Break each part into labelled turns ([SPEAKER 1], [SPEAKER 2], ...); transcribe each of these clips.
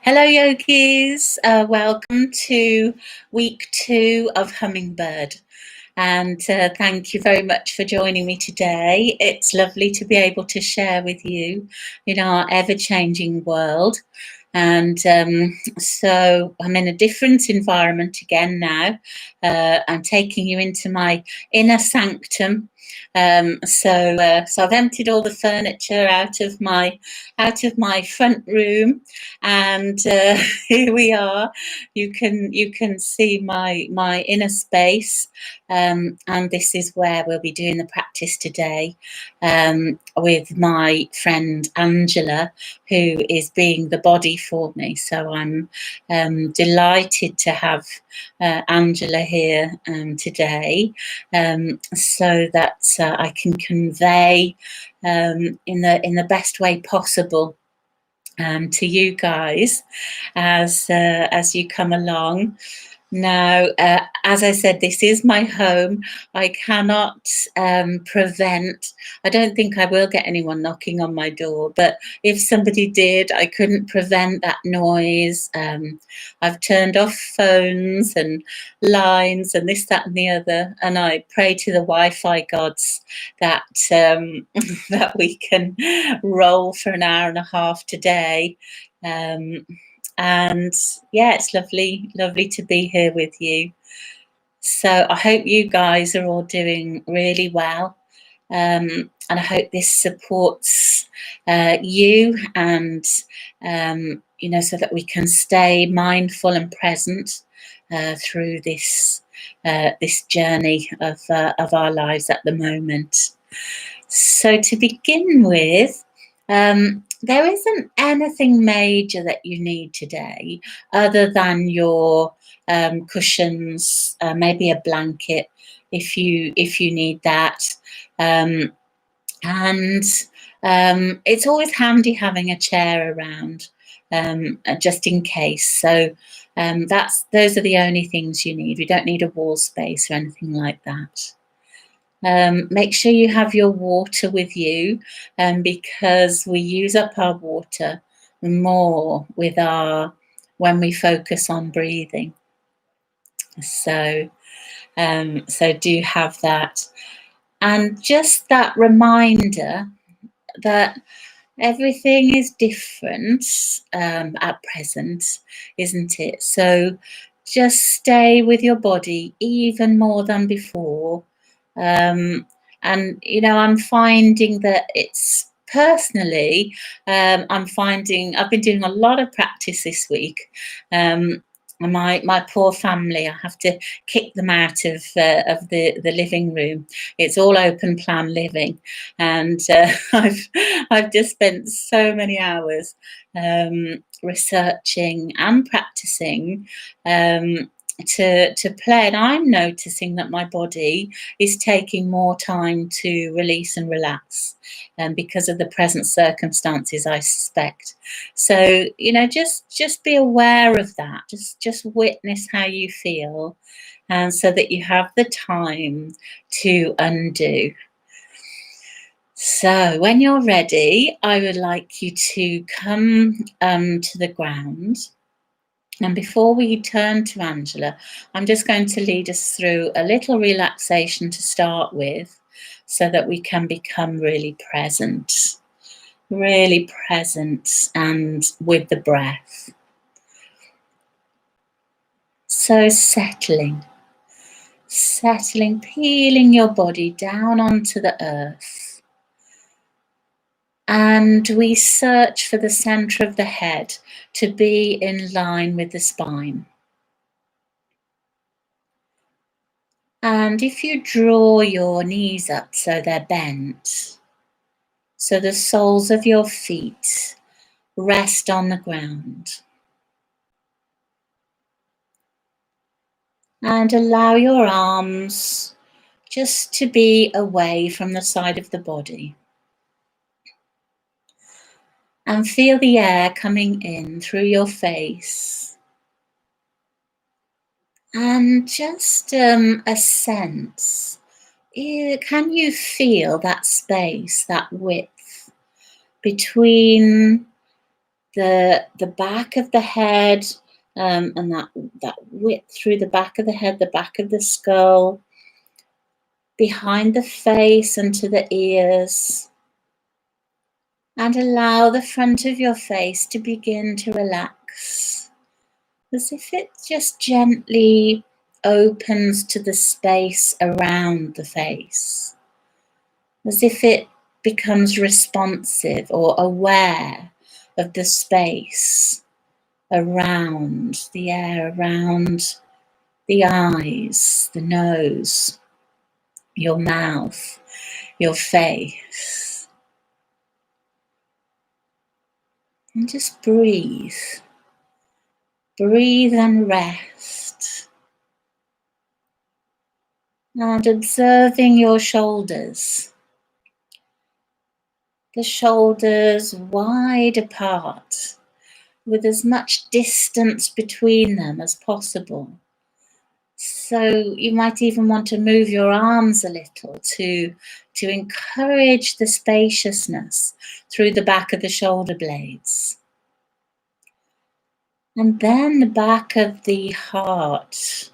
[SPEAKER 1] Hello, yogis. Welcome to week 2 of Hummingbird. And thank you very much for joining me today. It's lovely to be able to share with you in our ever-changing world. And so I'm in a different environment again now. I'm taking you into my inner sanctum. So I've emptied all the furniture out of my front room, and here we are. You can see my inner space, and this is where we'll be doing the practice today, with my friend Angela, who is being the body for me. So I'm delighted to have Angela here today, so that I can convey in the best way possible to you guys as you come along. Now, as I said, this is my home. I cannot prevent, I don't think I will get anyone knocking on my door, but if somebody did, I couldn't prevent that noise. I've turned off phones and lines and this, that and the other, and I pray to the Wi-Fi gods that, that we can roll for an hour and a half today. And yeah, it's lovely to be here with you. So I hope you guys are all doing really well, and I hope this supports you, and you know, so that we can stay mindful and present through this journey of our lives at the moment. So to begin with, there isn't anything major that you need today other than your cushions, maybe a blanket if you need that, and it's always handy having a chair around, just in case. So those are the only things you need. We don't need a wall space or anything like that. Make sure you have your water with you, because we use up our water more when we focus on breathing. So do have that, and just that reminder that everything is different at present, isn't it? So just stay with your body even more than before. And you know, I'm finding that it's personally, I've been doing a lot of practice this week. My poor family, I have to kick them out of the living room. It's all open plan living, and I've just spent so many hours researching and practicing to play, and I'm noticing that my body is taking more time to release and relax, because of the present circumstances, I suspect. So you know, just be aware of that. Just witness how you feel, and so that you have the time to undo. So when you're ready, I would like you to come to the ground. And before we turn to Angela, I'm just going to lead us through a little relaxation to start with, so that we can become really present and with the breath. So settling, peeling your body down onto the earth. And we search for the center of the head to be in line with the spine. And if you draw your knees up so they're bent, so the soles of your feet rest on the ground. And allow your arms just to be away from the side of the body. And feel the air coming in through your face. And just a sense, can you feel that space, that width between the back of the head, and that width through the back of the head, the back of the skull, behind the face and to the ears. And allow the front of your face to begin to relax, as if it just gently opens to the space around the face, as if it becomes responsive or aware of the space around, the air around the eyes, the nose, your mouth, your face. And just breathe. Breathe and rest. And observing your shoulders. The shoulders wide apart, with as much distance between them as possible. So you might even want to move your arms a little to encourage the spaciousness through the back of the shoulder blades. And then the back of the heart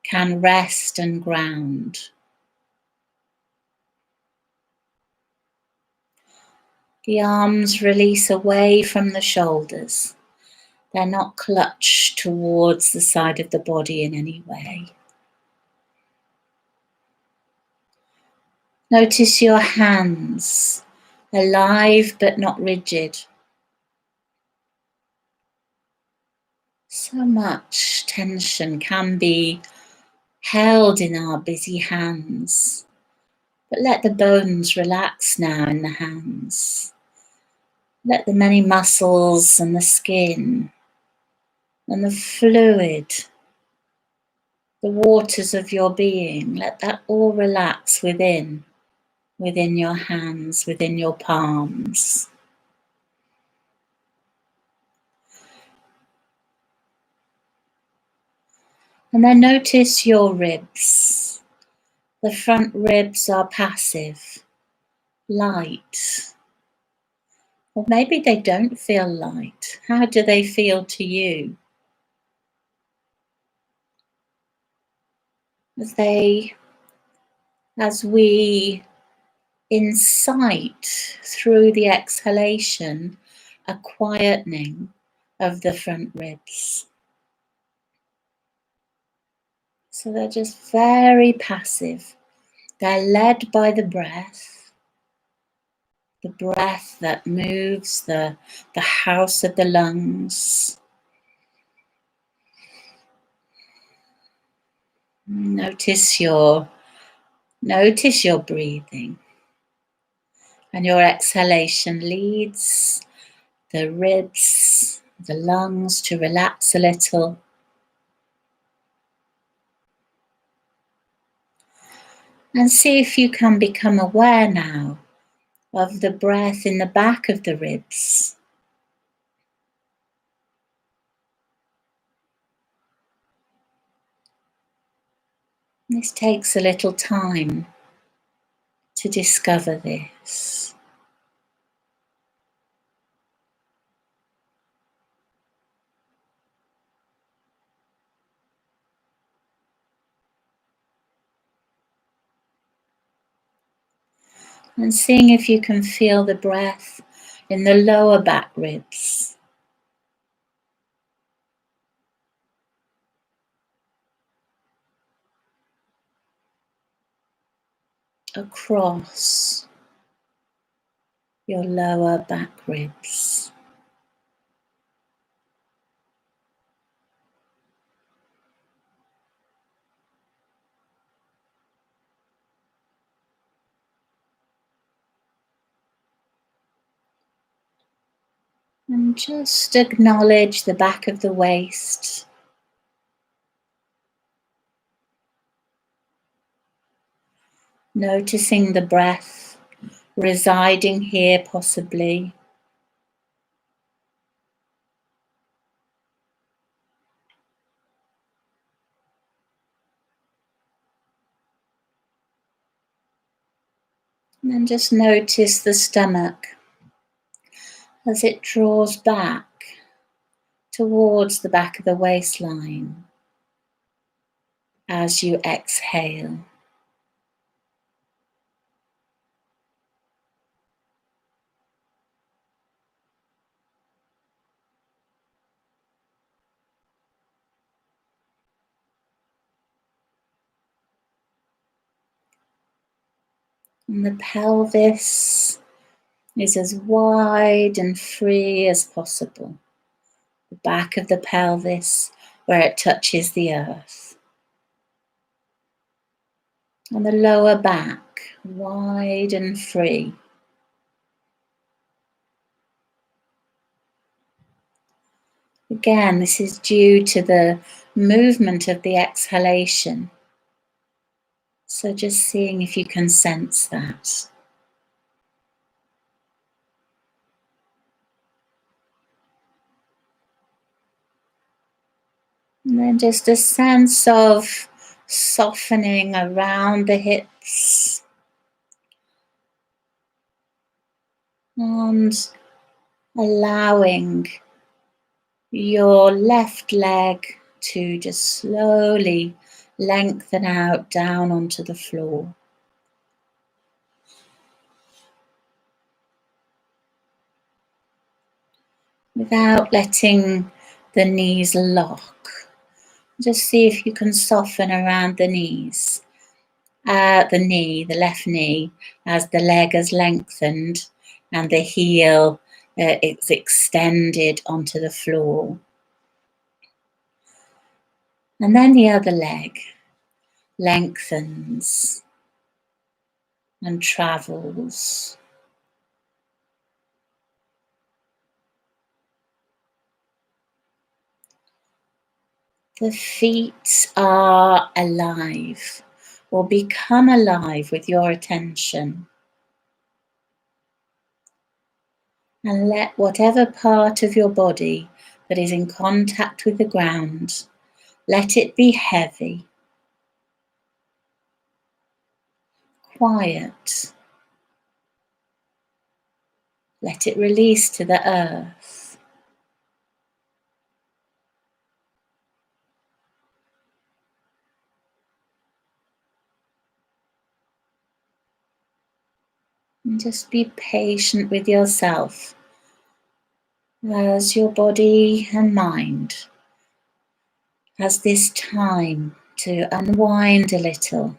[SPEAKER 1] can rest and ground. The arms release away from the shoulders. They're not clutched towards the side of the body in any way. Notice your hands, alive but not rigid. So much tension can be held in our busy hands, but let the bones relax now in the hands. Let the many muscles and the skin and the fluid, the waters of your being, let that all relax within your hands, within your palms. And then notice your ribs. The front ribs are passive, light. Or maybe they don't feel light. How do they feel to you? As we incite through the exhalation a quietening of the front ribs. So they're just very passive. They're led by the breath that moves the house of the lungs. Notice your breathing. And your exhalation leads the ribs, the lungs to relax a little. And see if you can become aware now of the breath in the back of the ribs. This takes a little time to discover this. And seeing if you can feel the breath in the lower back ribs. Across your lower back ribs. And just acknowledge the back of the waist. Noticing the breath residing here possibly. And then just notice the stomach as it draws back towards the back of the waistline as you exhale. And the pelvis is as wide and free as possible. The back of the pelvis where it touches the earth. And the lower back, wide and free. Again, this is due to the movement of the exhalation. So just seeing if you can sense that. And then just a sense of softening around the hips. And allowing your left leg to just slowly lengthen out down onto the floor. Without letting the knees lock. Just see if you can soften around the knees. The left knee, as the leg has lengthened and the heel it's extended onto the floor. And then the other leg lengthens and travels. The feet are alive or become alive with your attention. And let whatever part of your body that is in contact with the ground, let it be heavy, quiet. Let it release to the earth. And just be patient with yourself as your body and mind has this time to unwind a little.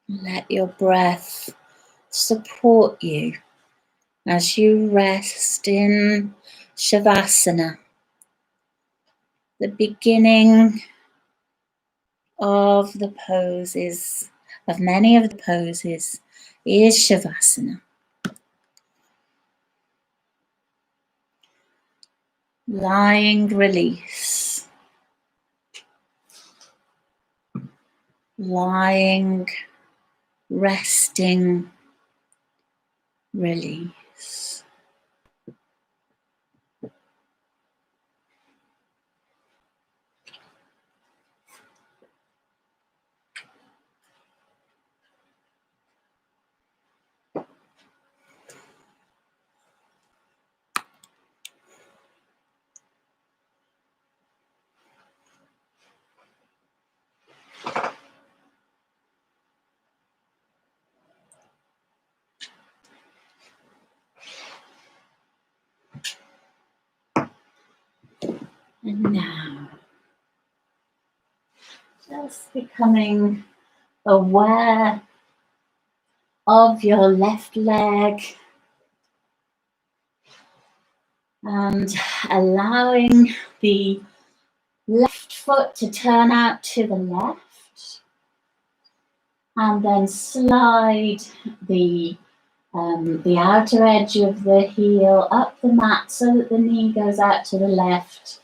[SPEAKER 1] Let your breath support you as you rest in Shavasana. The beginning of the poses, of many of the poses, is Shavasana. Lying release. Lying, resting, release. And now, just becoming aware of your left leg and allowing the left foot to turn out to the left, and then slide the outer edge of the heel up the mat so that the knee goes out to the left.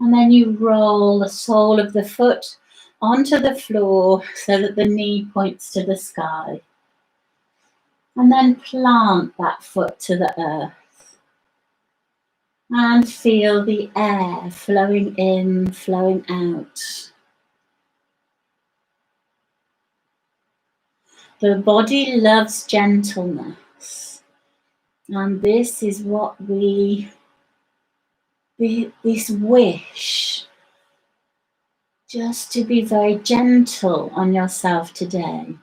[SPEAKER 1] And then you roll the sole of the foot onto the floor so that the knee points to the sky. And then plant that foot to the earth. And feel the air flowing in, flowing out. The body loves gentleness, and this is what this wish, just to be very gentle on yourself today.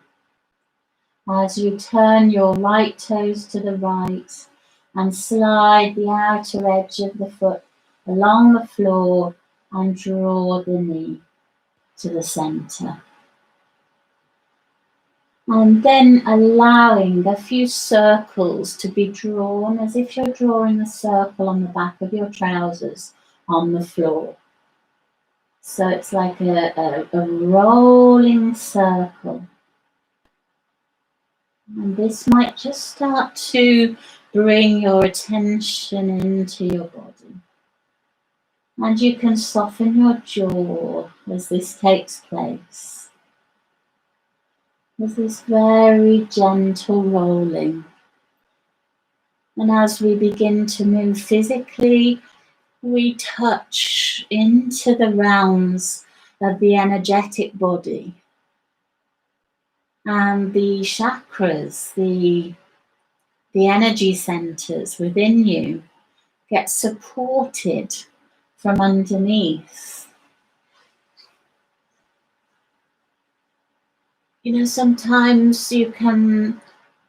[SPEAKER 1] As you turn your right toes to the right and slide the outer edge of the foot along the floor and draw the knee to the center. And then allowing a few circles to be drawn as if you're drawing a circle on the back of your trousers on the floor. So it's like a rolling circle. And this might just start to bring your attention into your body. And you can soften your jaw as this takes place. With this very gentle rolling. And as we begin to move physically, we touch into the realms of the energetic body. And the chakras, the energy centers within you get supported from underneath. You know, sometimes you can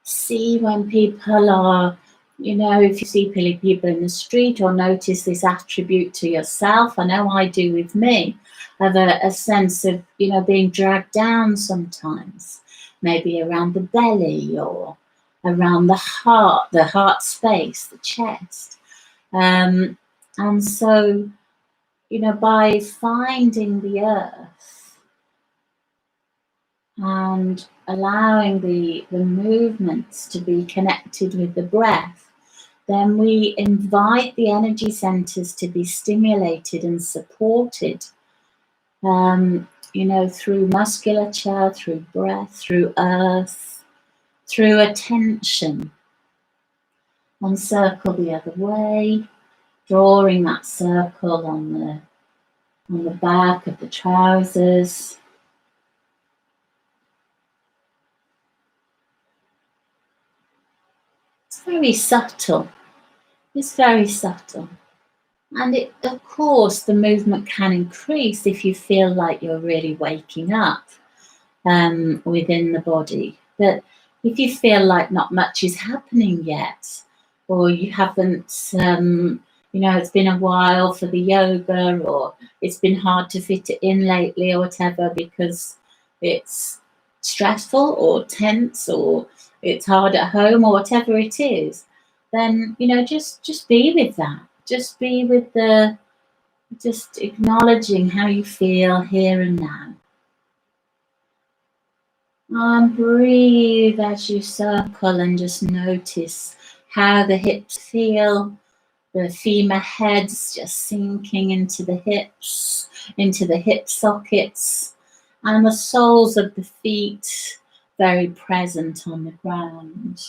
[SPEAKER 1] see when people are, you know, if you see people in the street or notice this attribute to yourself, I know I do with me, of a sense of, you know, being dragged down sometimes, maybe around the belly or around the heart space, the chest. And so, you know, by finding the earth and allowing the movements to be connected with the breath, then we invite the energy centers to be stimulated and supported, you know, through musculature, through breath, through earth, through attention. And circle the other way, drawing that circle on the back of the trousers. It's very subtle. It's very subtle. And of course, the movement can increase if you feel like you're really waking up within the body. But if you feel like not much is happening yet, or you haven't, you know, it's been a while for the yoga, or it's been hard to fit it in lately or whatever because it's stressful or tense or it's hard at home or whatever it is, then, you know, just be with that. Just be with just acknowledging how you feel here and now. And breathe as you circle and just notice how the hips feel, the femur heads just sinking into the hips, into the hip sockets, and the soles of the feet very present on the ground.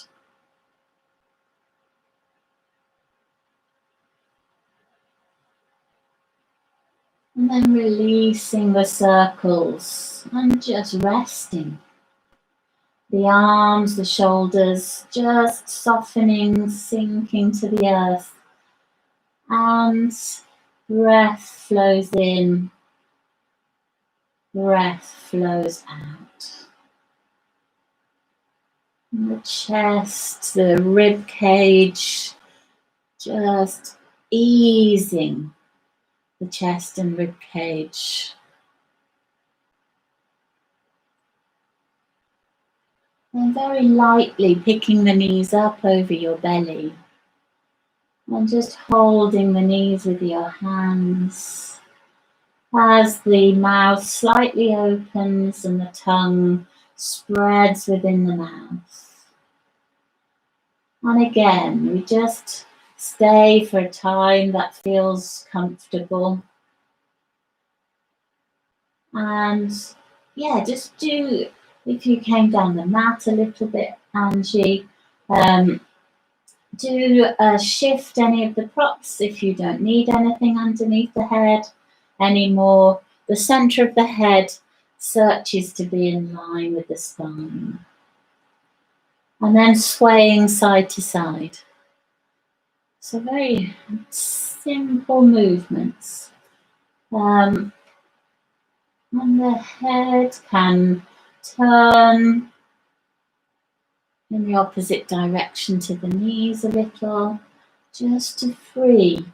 [SPEAKER 1] And then releasing the circles and just resting. The arms, the shoulders, just softening, sinking to the earth. And breath flows in, breath flows out. And the chest, the rib cage, just easing the chest and rib cage. And very lightly picking the knees up over your belly. And just holding the knees with your hands as the mouth slightly opens and the tongue spreads within the mouth. And again, we just stay for a time that feels comfortable. And yeah, just do, if you came down the mat a little bit, Angie, do shift any of the props if you don't need anything underneath the head anymore. The center of the head searches to be in line with the spine. and then swaying side to side. So very simple movements. And the head can turn in the opposite direction to the knees a little, just to free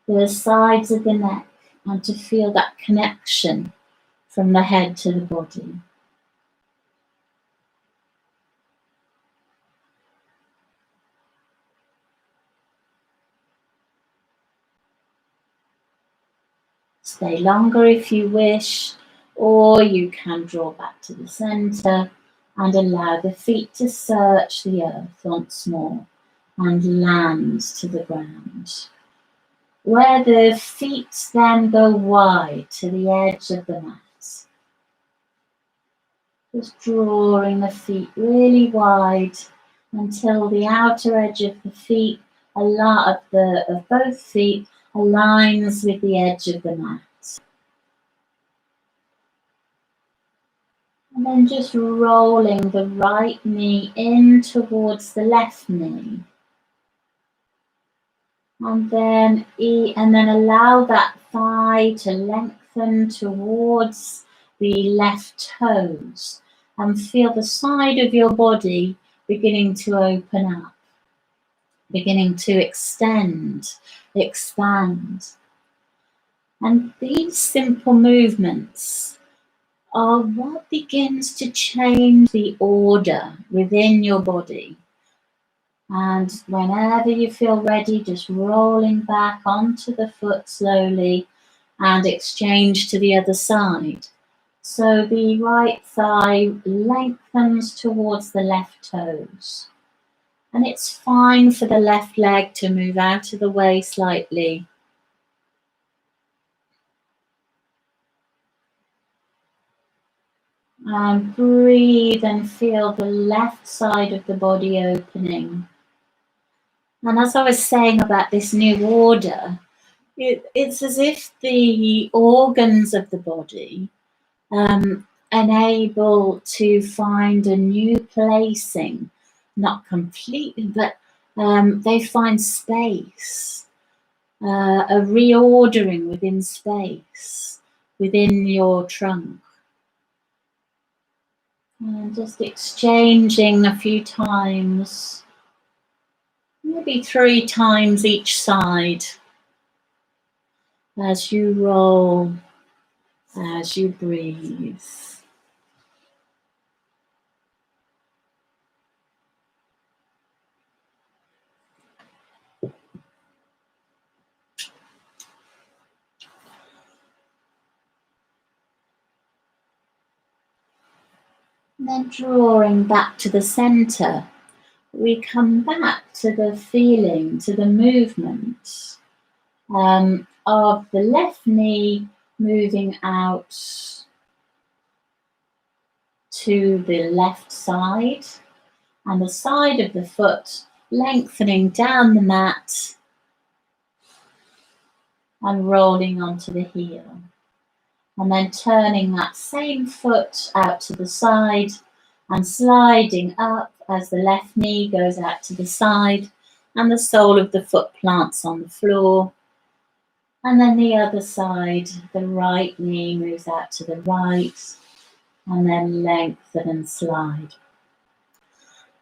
[SPEAKER 1] the sides of the neck and to feel that connection from the head to the body. Stay longer if you wish, or you can draw back to the center and allow the feet to search the earth once more and land to the ground, where the feet then go wide to the edge of the mat. Just drawing the feet really wide until the outer edge of the feet, of both feet, aligns with the edge of the mat. And then just rolling the right knee in towards the left knee. And then allow that thigh to lengthen towards the left toes. And feel the side of your body beginning to open up, beginning to extend, expand. And these simple movements are what begins to change the order within your body. And whenever you feel ready, just rolling back onto the foot slowly and exchange to the other side. So the right thigh lengthens towards the left toes. And it's fine for the left leg to move out of the way slightly. And breathe and feel the left side of the body opening. And as I was saying about this new order, it's as if the organs of the body enable to find a new placing, not completely, but they find space, a reordering within space, within your trunk. And just exchanging a few times, maybe 3 times each side, as you roll, as you breathe. And then drawing back to the center, we come back to the feeling, to the movement of the left knee moving out to the left side and the side of the foot lengthening down the mat and rolling onto the heel. And then turning that same foot out to the side and sliding up as the left knee goes out to the side and the sole of the foot plants on the floor. And then the other side, the right knee moves out to the right and then lengthen and slide.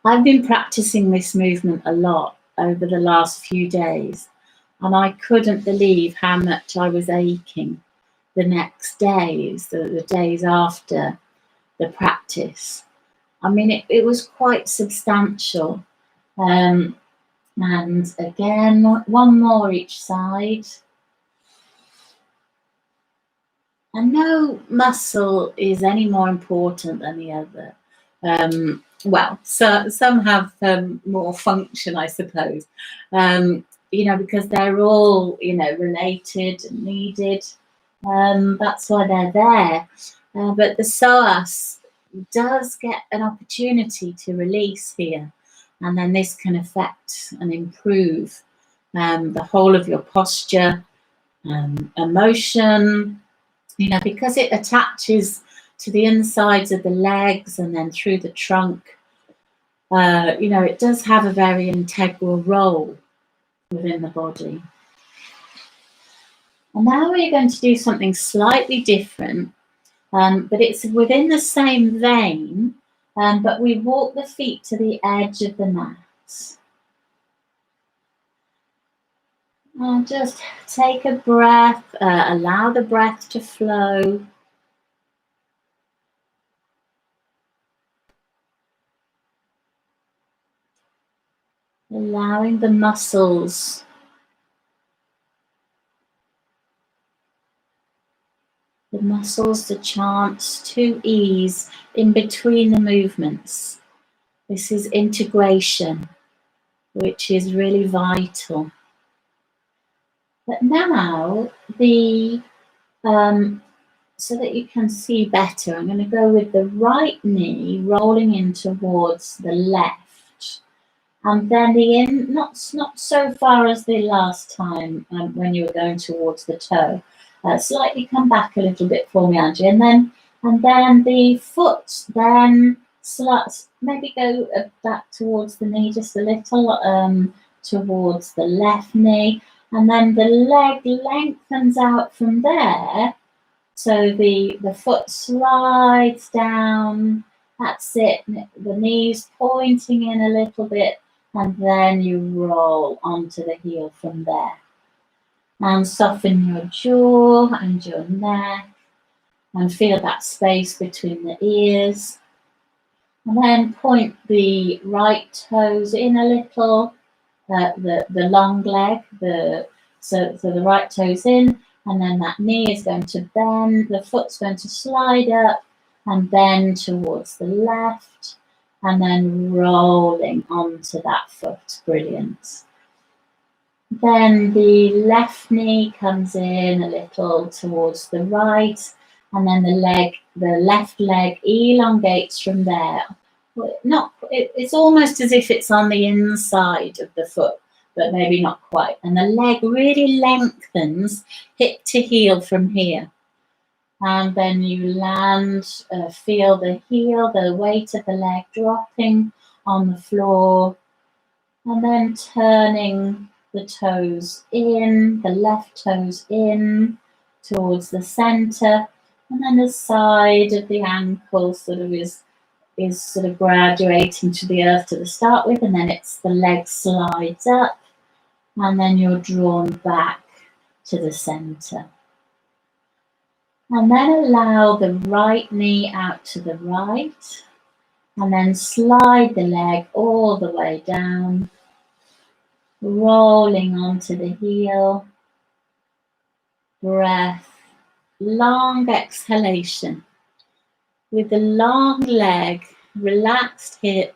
[SPEAKER 1] I've been practicing this movement a lot over the last few days, and I couldn't believe how much I was aching the next days, the days after the practice. I mean, it was quite substantial. And again, one more each side. And no muscle is any more important than the other. Well, so some have more function, I suppose, because they're all, related and needed. That's why they're there. But the psoas does get an opportunity to release here. And then this can affect and improve the whole of your posture, emotion, because it attaches to the insides of the legs and then through the trunk. it does have a very integral role within the body. And now we're going to do something slightly different, but it's within the same vein, but we walk the feet to the edge of the mat. And just take a breath, allow the breath to flow. Allowing the muscles the chance to ease in between the movements. This is integration, which is really vital. But now, so that you can see better, I'm going to go with the right knee rolling in towards the left. And then not so far as the last time when you were going towards the toe. Slightly come back a little bit for me, Angie. And then the foot, then maybe go back towards the knee just a little, towards the left knee. And then the leg lengthens out from there. So the foot slides down. That's it. The knees pointing in a little bit. And then you roll onto the heel from there. And soften your jaw and your neck. And feel that space between the ears. And then point the right toes in a little. The long leg. So the right toes in. And then that knee is going to bend. The foot's going to slide up and bend towards the left. And then rolling onto that foot. Brilliant. Then the left knee comes in a little towards the right, and then the left leg elongates from there. It's almost as if it's on the inside of the foot, but maybe not quite. And the leg really lengthens hip to heel from here. And then you land, feel the heel, the weight of the leg dropping on the floor, and then turning the toes in, the left toes in towards the center, and then the side of the ankle sort of is sort of graduating to the earth to start with, and then the leg slides up, and then you're drawn back to the center. And then allow the right knee out to the right, and then slide the leg all the way down, rolling onto the heel. Breath, long exhalation. With the long leg, relaxed hip,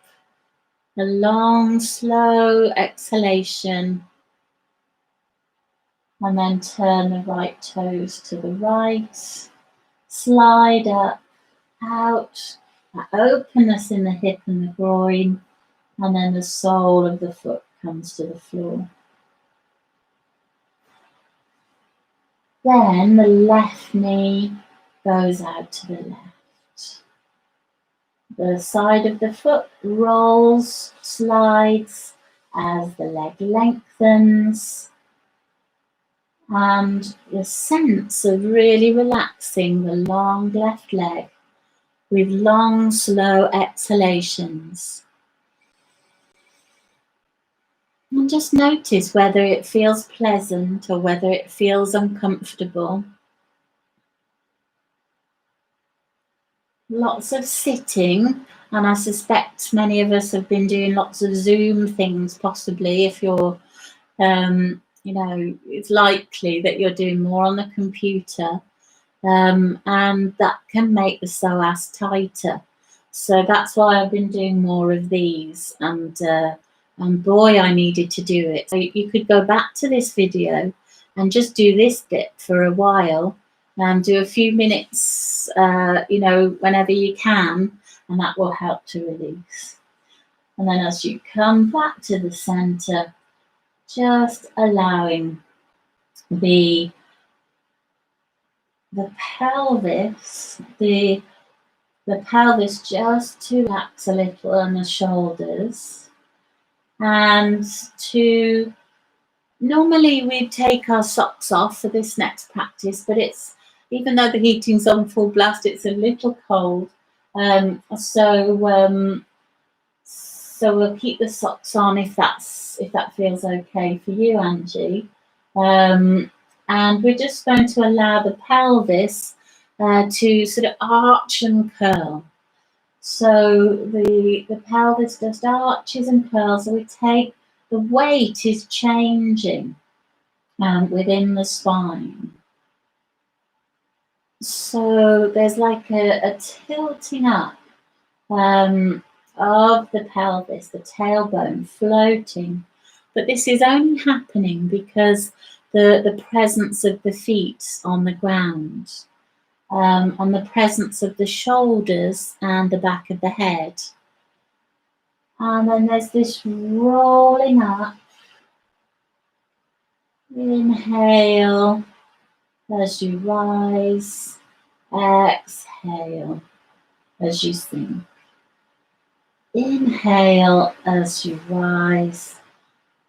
[SPEAKER 1] a long, slow exhalation. And then turn the right toes to the right. Slide up, out, that openness in the hip and the groin. And then the sole of the foot comes to the floor. Then the left knee goes out to the left. The side of the foot rolls, slides as the leg lengthens. And the sense of really relaxing the long left leg with long, slow exhalations. And just notice whether it feels pleasant or whether it feels uncomfortable. Lots of sitting, and I suspect many of us have been doing lots of Zoom things, possibly if you're, it's likely that you're doing more on the computer, and that can make the psoas tighter. So that's why I've been doing more of these, and boy, I needed to do it. So you could go back to this video and just do this bit for a while, and do a few minutes, whenever you can, and that will help to release. And then as you come back to the center, just allowing the pelvis, the the pelvis just to relax a little on the shoulders, and to normally we take our socks off for this next practice, but it's, even though the heating's on full blast, it's a little cold. So we'll keep the socks on if that feels okay for you, Angie. And we're just going to allow the pelvis to sort of arch and curl. So the pelvis just arches and curls. So we take, the weight is changing within the spine. So there's like a tilting up of the pelvis, the tailbone floating. But this is only happening because the presence of the feet on the ground, on the presence of the shoulders and the back of the head. And then there's this rolling up. Inhale as you rise, exhale as you sink. Inhale as you rise,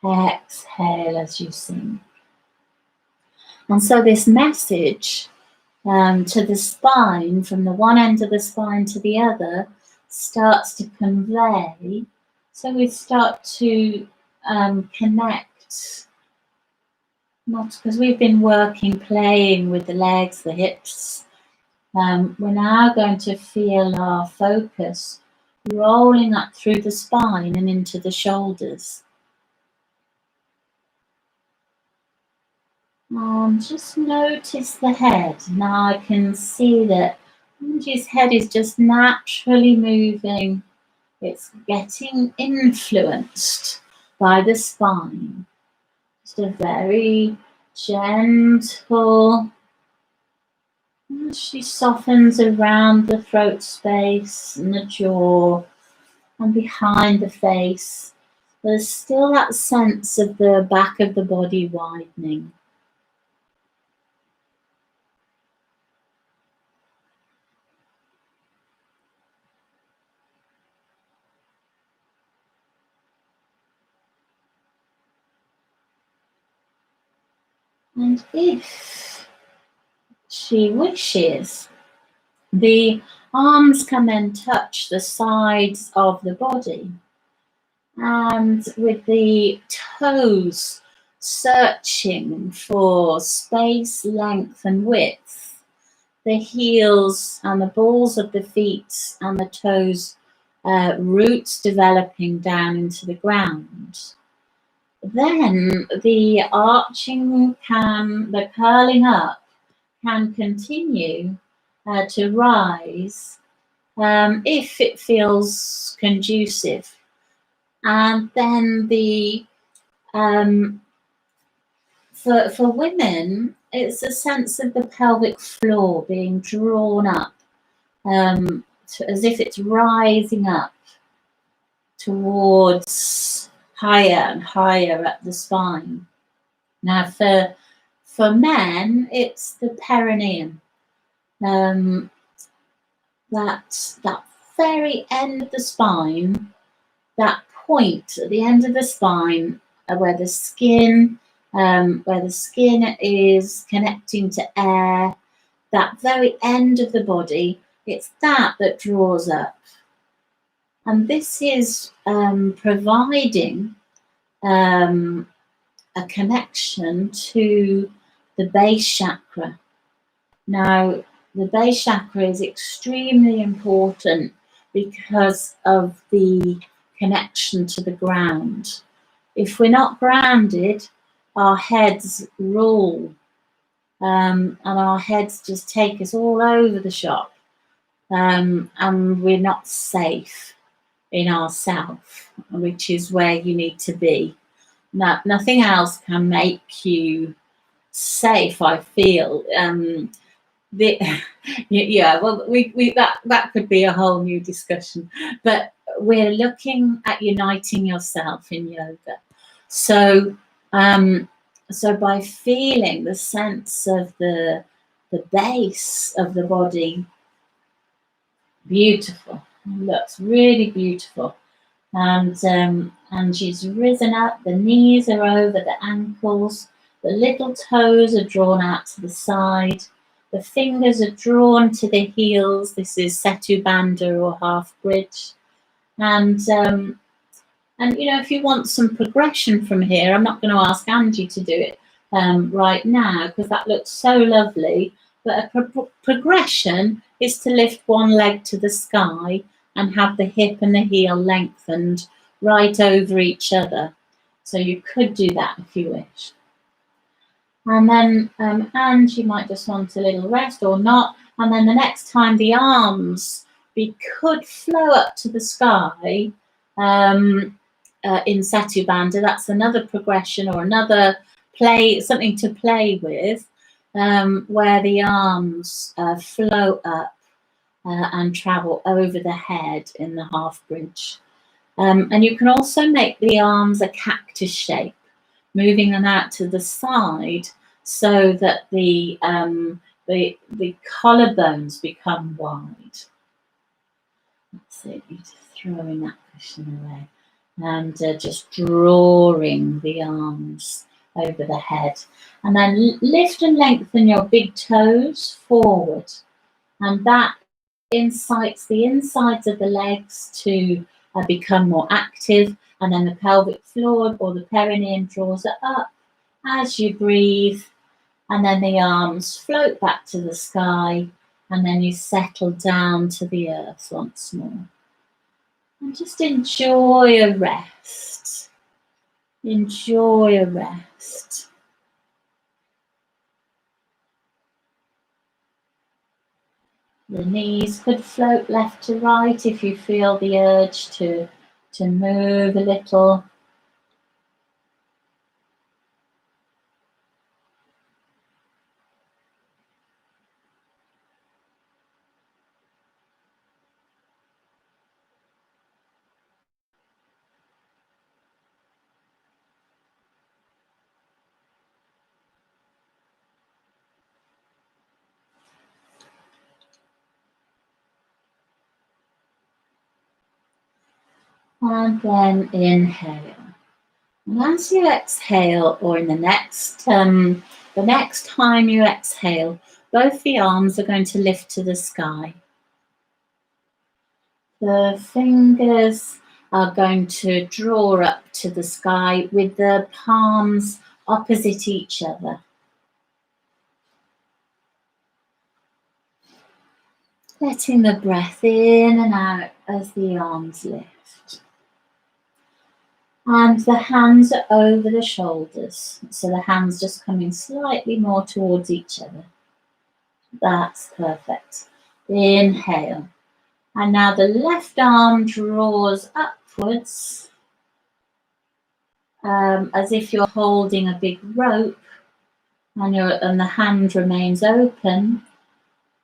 [SPEAKER 1] exhale as you sink. And so this message to the spine, from the one end of the spine to the other, starts to convey. So we start to connect, not because we've been working, playing with the legs, the hips. We're now going to feel our focus rolling up through the spine and into the shoulders. Just notice the head. Now I can see that Angie's head is just naturally moving. It's getting influenced by the spine. Just a very gentle, she softens around the throat space and the jaw and behind the face. There's still that sense of the back of the body widening. And if she wishes, the arms can then touch the sides of the body, and with the toes searching for space, length and width, the heels and the balls of the feet and the toes, roots developing down into the ground. Then the arching the curling up can continue to rise if it feels conducive. And then for women, it's a sense of the pelvic floor being drawn up, as if it's rising up towards higher and higher up the spine. Now for men, it's the perineum. That very end of the spine, that point at the end of the spine where the skin is connecting to air, that very end of the body, it's that draws up. And this is providing a connection to the base chakra. Now, the base chakra is extremely important because of the connection to the ground. If we're not grounded, our heads rule, and our heads just take us all over the shop, and we're not safe in ourself, which is where you need to be. Now, nothing else can make you safe, I feel. Yeah, well, we that could be a whole new discussion, but we're looking at uniting yourself in yoga. So by feeling the sense of the base of the body Beautiful. Looks really beautiful. And she's risen up. The knees are over the ankles. The little toes are drawn out to the side. The fingers are drawn to the heels. This is Setu Bandha or half bridge. And you know, if you want some progression from here, I'm not going to ask Angie to do it right now because that looks so lovely. But a progression is to lift one leg to the sky and have the hip and the heel lengthened right over each other. So you could do that if you wish. And then Angie might just want a little rest or not. And then the next time the arms could flow up to the sky. In Setu Bandha, that's another progression or another play, something to play with, where the arms flow up and travel over the head in the half bridge. And you can also make the arms a cactus shape, moving them out to the side so that the collarbones become wide. That's it, you're just throwing that cushion away. And just drawing the arms over the head. And then lift and lengthen your big toes forward. And that incites the insides of the legs to become more active. And then the pelvic floor or the perineum draws it up as you breathe. And then the arms float back to the sky. And then you settle down to the earth once more. And just enjoy a rest. Enjoy a rest. The knees could float left to right if you feel the urge to move a little. And then inhale. And as you exhale, or in the next time you exhale, both the arms are going to lift to the sky. The fingers are going to draw up to the sky with the palms opposite each other. Letting the breath in and out as the arms lift. And the hands are over the shoulders. So the hands just coming slightly more towards each other. That's perfect. Inhale. And now the left arm draws upwards as if you're holding a big rope and the hand remains open.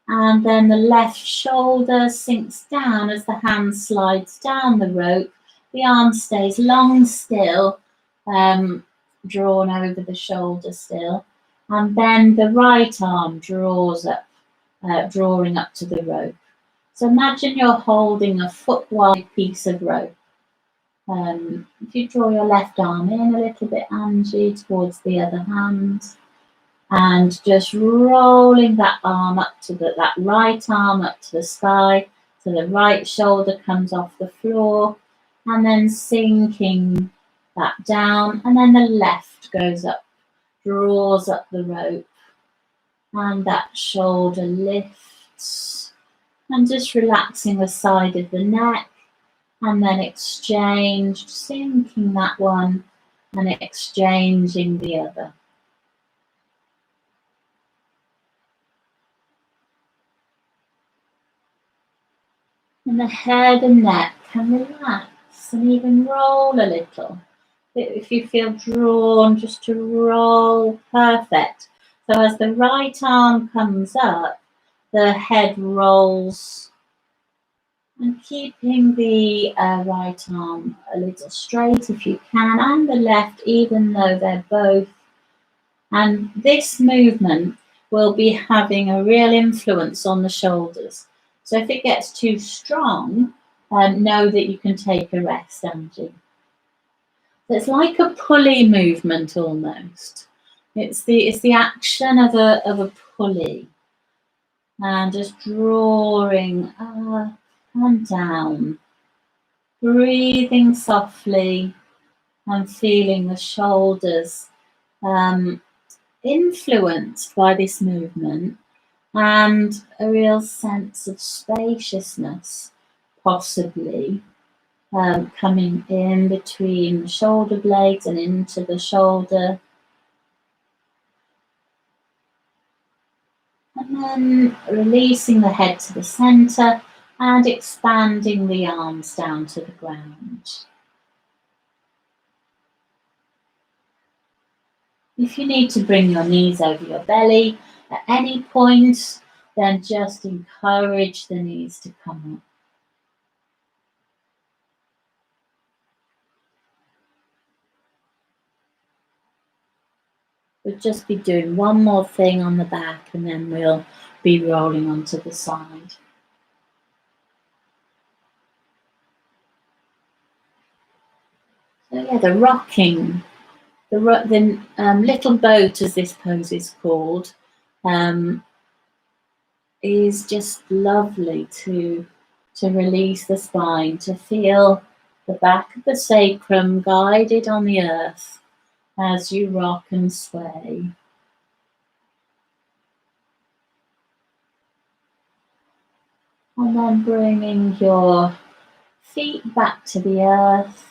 [SPEAKER 1] And then the left shoulder sinks down as the hand slides down the rope. The arm stays long still, drawn over the shoulder still. And then the right arm draws up, drawing up to the rope. So imagine you're holding a foot-wide piece of rope. If you draw your left arm in a little bit, Angie, towards the other hand. And just rolling that arm up to that right arm up to the sky, so the right shoulder comes off the floor, and then sinking that down, and then the left goes up, draws up the rope, and that shoulder lifts, and just relaxing the side of the neck, and then exchange, sinking that one, and exchanging the other. And the head and neck can relax and even roll a little. If you feel drawn, just to roll, perfect. So as the right arm comes up, the head rolls. And keeping the right arm a little straight if you can, and the left, even though they're both. And this movement will be having a real influence on the shoulders. So if it gets too strong, know that you can take a rest, Angie. So it's like a pulley movement almost. It's the action of a pulley, and just drawing up and down, breathing softly and feeling the shoulders influenced by this movement, and a real sense of spaciousness possibly coming in between the shoulder blades and into the shoulder. And then releasing the head to the center and expanding the arms down to the ground. If you need to bring your knees over your belly at any point, then just encourage the knees to come up. We'll just be doing one more thing on the back and then we'll be rolling onto the side. So yeah, the rocking, the little boat, as this pose is called, is just lovely to release the spine, to feel the back of the sacrum guided on the earth as you rock and sway. And then bringing your feet back to the earth.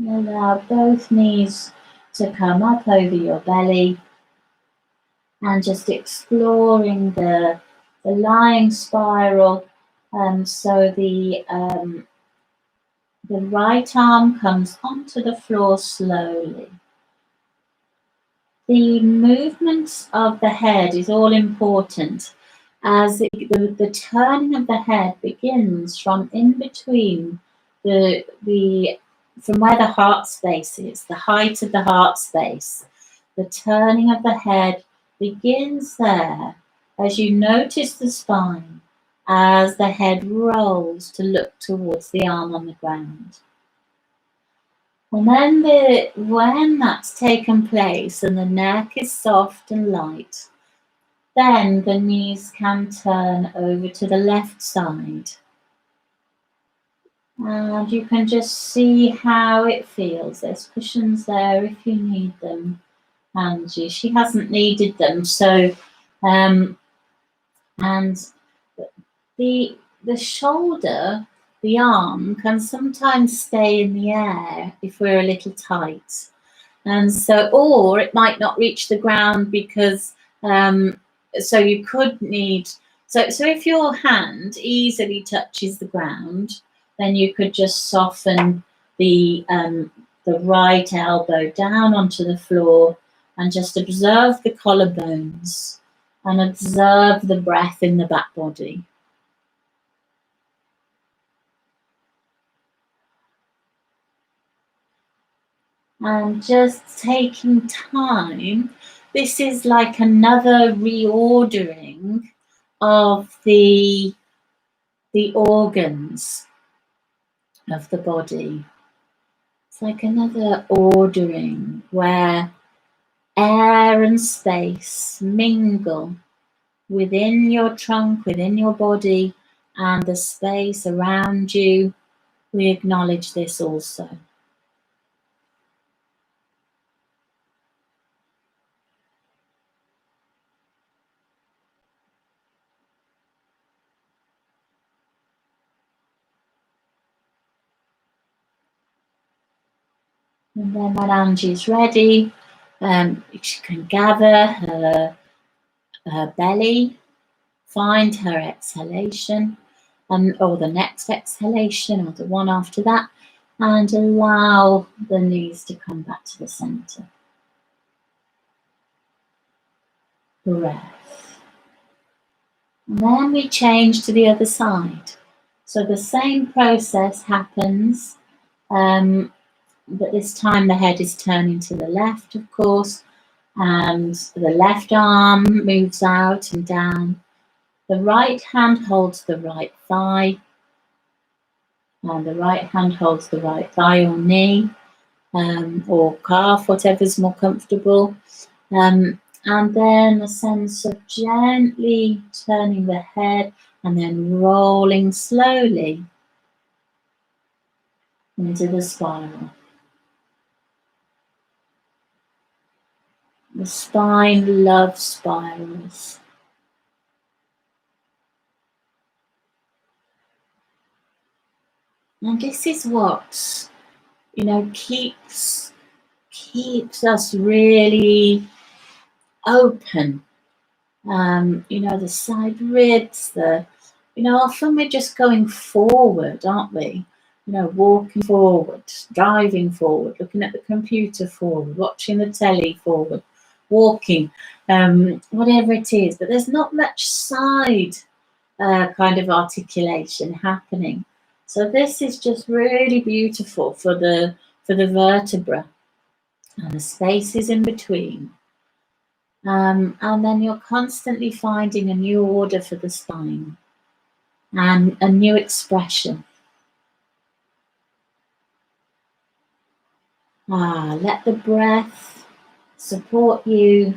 [SPEAKER 1] Allow both knees to come up over your belly, and just exploring the lying spiral. So the right arm comes onto the floor slowly. The movement of the head is all important, as the turning of the head begins from in between from where the heart space is, the height of the heart space. The turning of the head begins there as you notice the spine, as the head rolls to look towards the arm on the ground. And then when that's taken place and the neck is soft and light, then the knees can turn over to the left side. And you can just see how it feels. There's cushions there if you need them. Angie, she hasn't needed them. So, and the shoulder, the arm can sometimes stay in the air if we're a little tight. And so, or it might not reach the ground because, so you could need, so if your hand easily touches the ground, then you could just soften the right elbow down onto the floor and just observe the collarbones and observe the breath in the back body. And just taking time, this is like another reordering of the organs of the body. It's like another ordering where air and space mingle within your trunk, within your body, and the space around you. We acknowledge this also. And then when Angie's ready, she can gather her her belly, find her exhalation, or the next exhalation, or the one after that, and allow the knees to come back to the center. Breath. And then we change to the other side. So the same process happens, but this time the head is turning to the left, of course, and the left arm moves out and down. The right hand holds the right thigh, and the right hand holds the right thigh or knee, or calf, whatever's more comfortable. And then a sense of gently turning the head and then rolling slowly into the spiral. The spine loves spirals. And this is what, keeps us really open. The side ribs, often we're just going forward, aren't we? Walking forward, driving forward, looking at the computer forward, watching the telly forward, walking, whatever it is. But there's not much side kind of articulation happening. So this is just really beautiful for the vertebra and the spaces in between. And then you're constantly finding a new order for the spine and a new expression. Let the breath support you.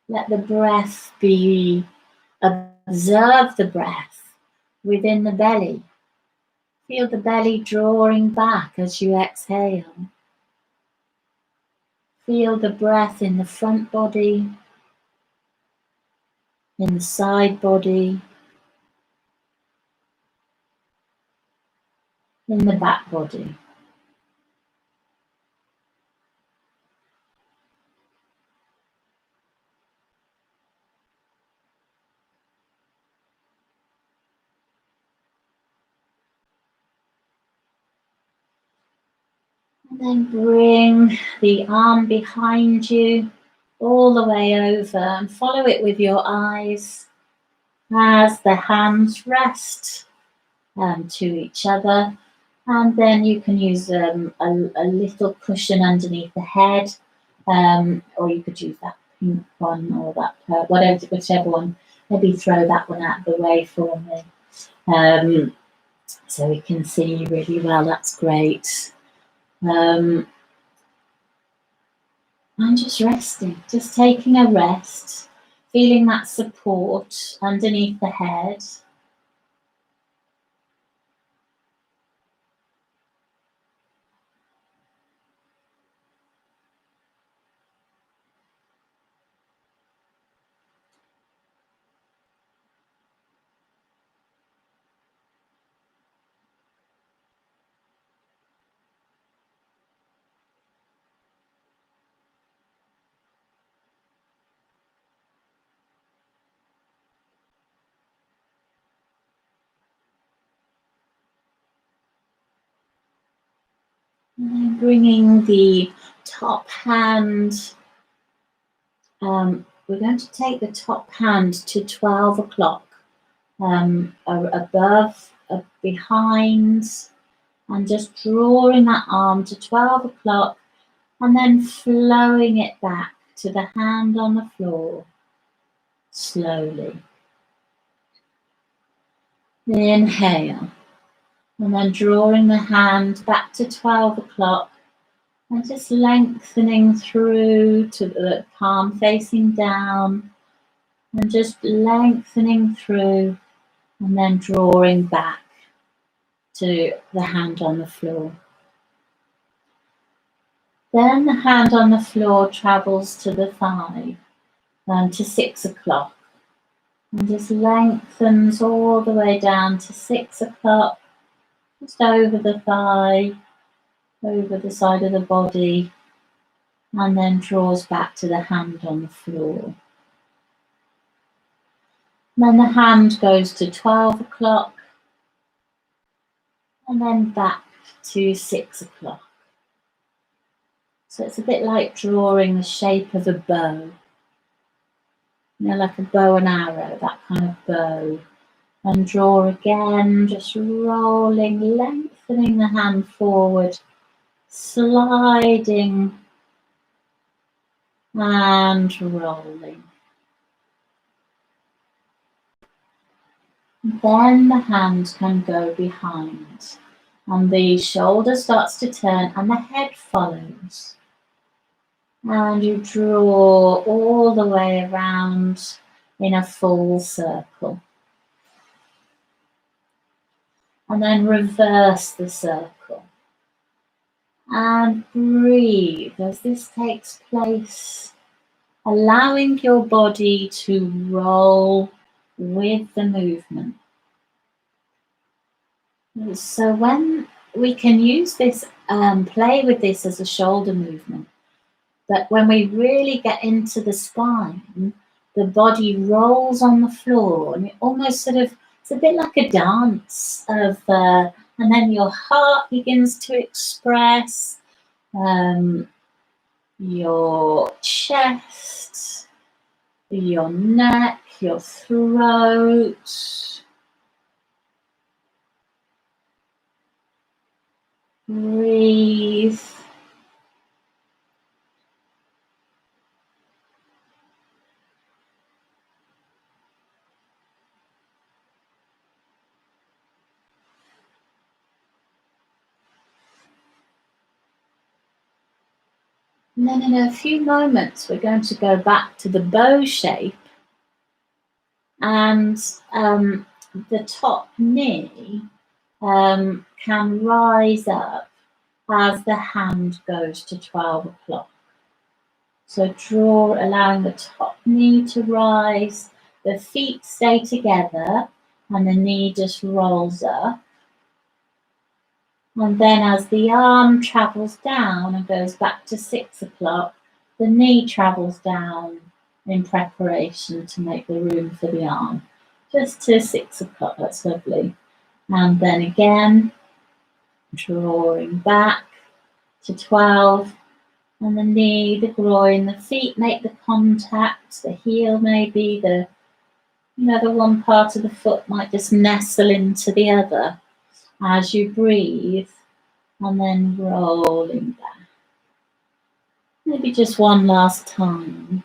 [SPEAKER 1] Let the breath be, observe the breath within the belly. Feel the belly drawing back as you exhale. Feel the breath in the front body, in the side body, in the back body. And then bring the arm behind you all the way over and follow it with your eyes as the hands rest to each other. And then you can use a little cushion underneath the head, or you could use that pink one or that whichever one. Maybe throw that one out of the way for me, so we can see you really well. That's great. And just resting, just taking a rest, feeling that support underneath the head. And then bringing the top hand, we're going to take the top hand to 12 o'clock, above, behind, and just drawing that arm to 12 o'clock and then flowing it back to the hand on the floor, slowly. Inhale, and then drawing the hand back to 12 o'clock and just lengthening through to the palm facing down and just lengthening through and then drawing back to the hand on the floor. Then the hand on the floor travels to the thigh and to 6 o'clock and just lengthens all the way down to 6 o'clock, just over the thigh, over the side of the body, and then draws back to the hand on the floor. And then the hand goes to 12 o'clock and then back to 6 o'clock. So it's a bit like drawing the shape of a bow. Like a bow and arrow, that kind of bow. And draw again, just rolling, lengthening the hand forward, sliding and rolling. Then the hand can go behind and the shoulder starts to turn and the head follows. And you draw all the way around in a full circle. And then reverse the circle. And breathe as this takes place, allowing your body to roll with the movement. So when we can use this, play with this as a shoulder movement, but when we really get into the spine, the body rolls on the floor and it almost sort of, it's a bit like a dance of, and then your heart begins to express, your chest, your neck, your throat. Breathe. And then in a few moments, we're going to go back to the bow shape, and the top knee can rise up as the hand goes to 12 o'clock. So draw, allowing the top knee to rise, the feet stay together, and the knee just rolls up. And then as the arm travels down and goes back to 6 o'clock, the knee travels down in preparation to make the room for the arm. Just to 6 o'clock, that's lovely. And then again, drawing back to 12, and the knee, the groin, the feet make the contact, the heel maybe, the one part of the foot might just nestle into the other as you breathe, and then rolling back. Maybe just one last time.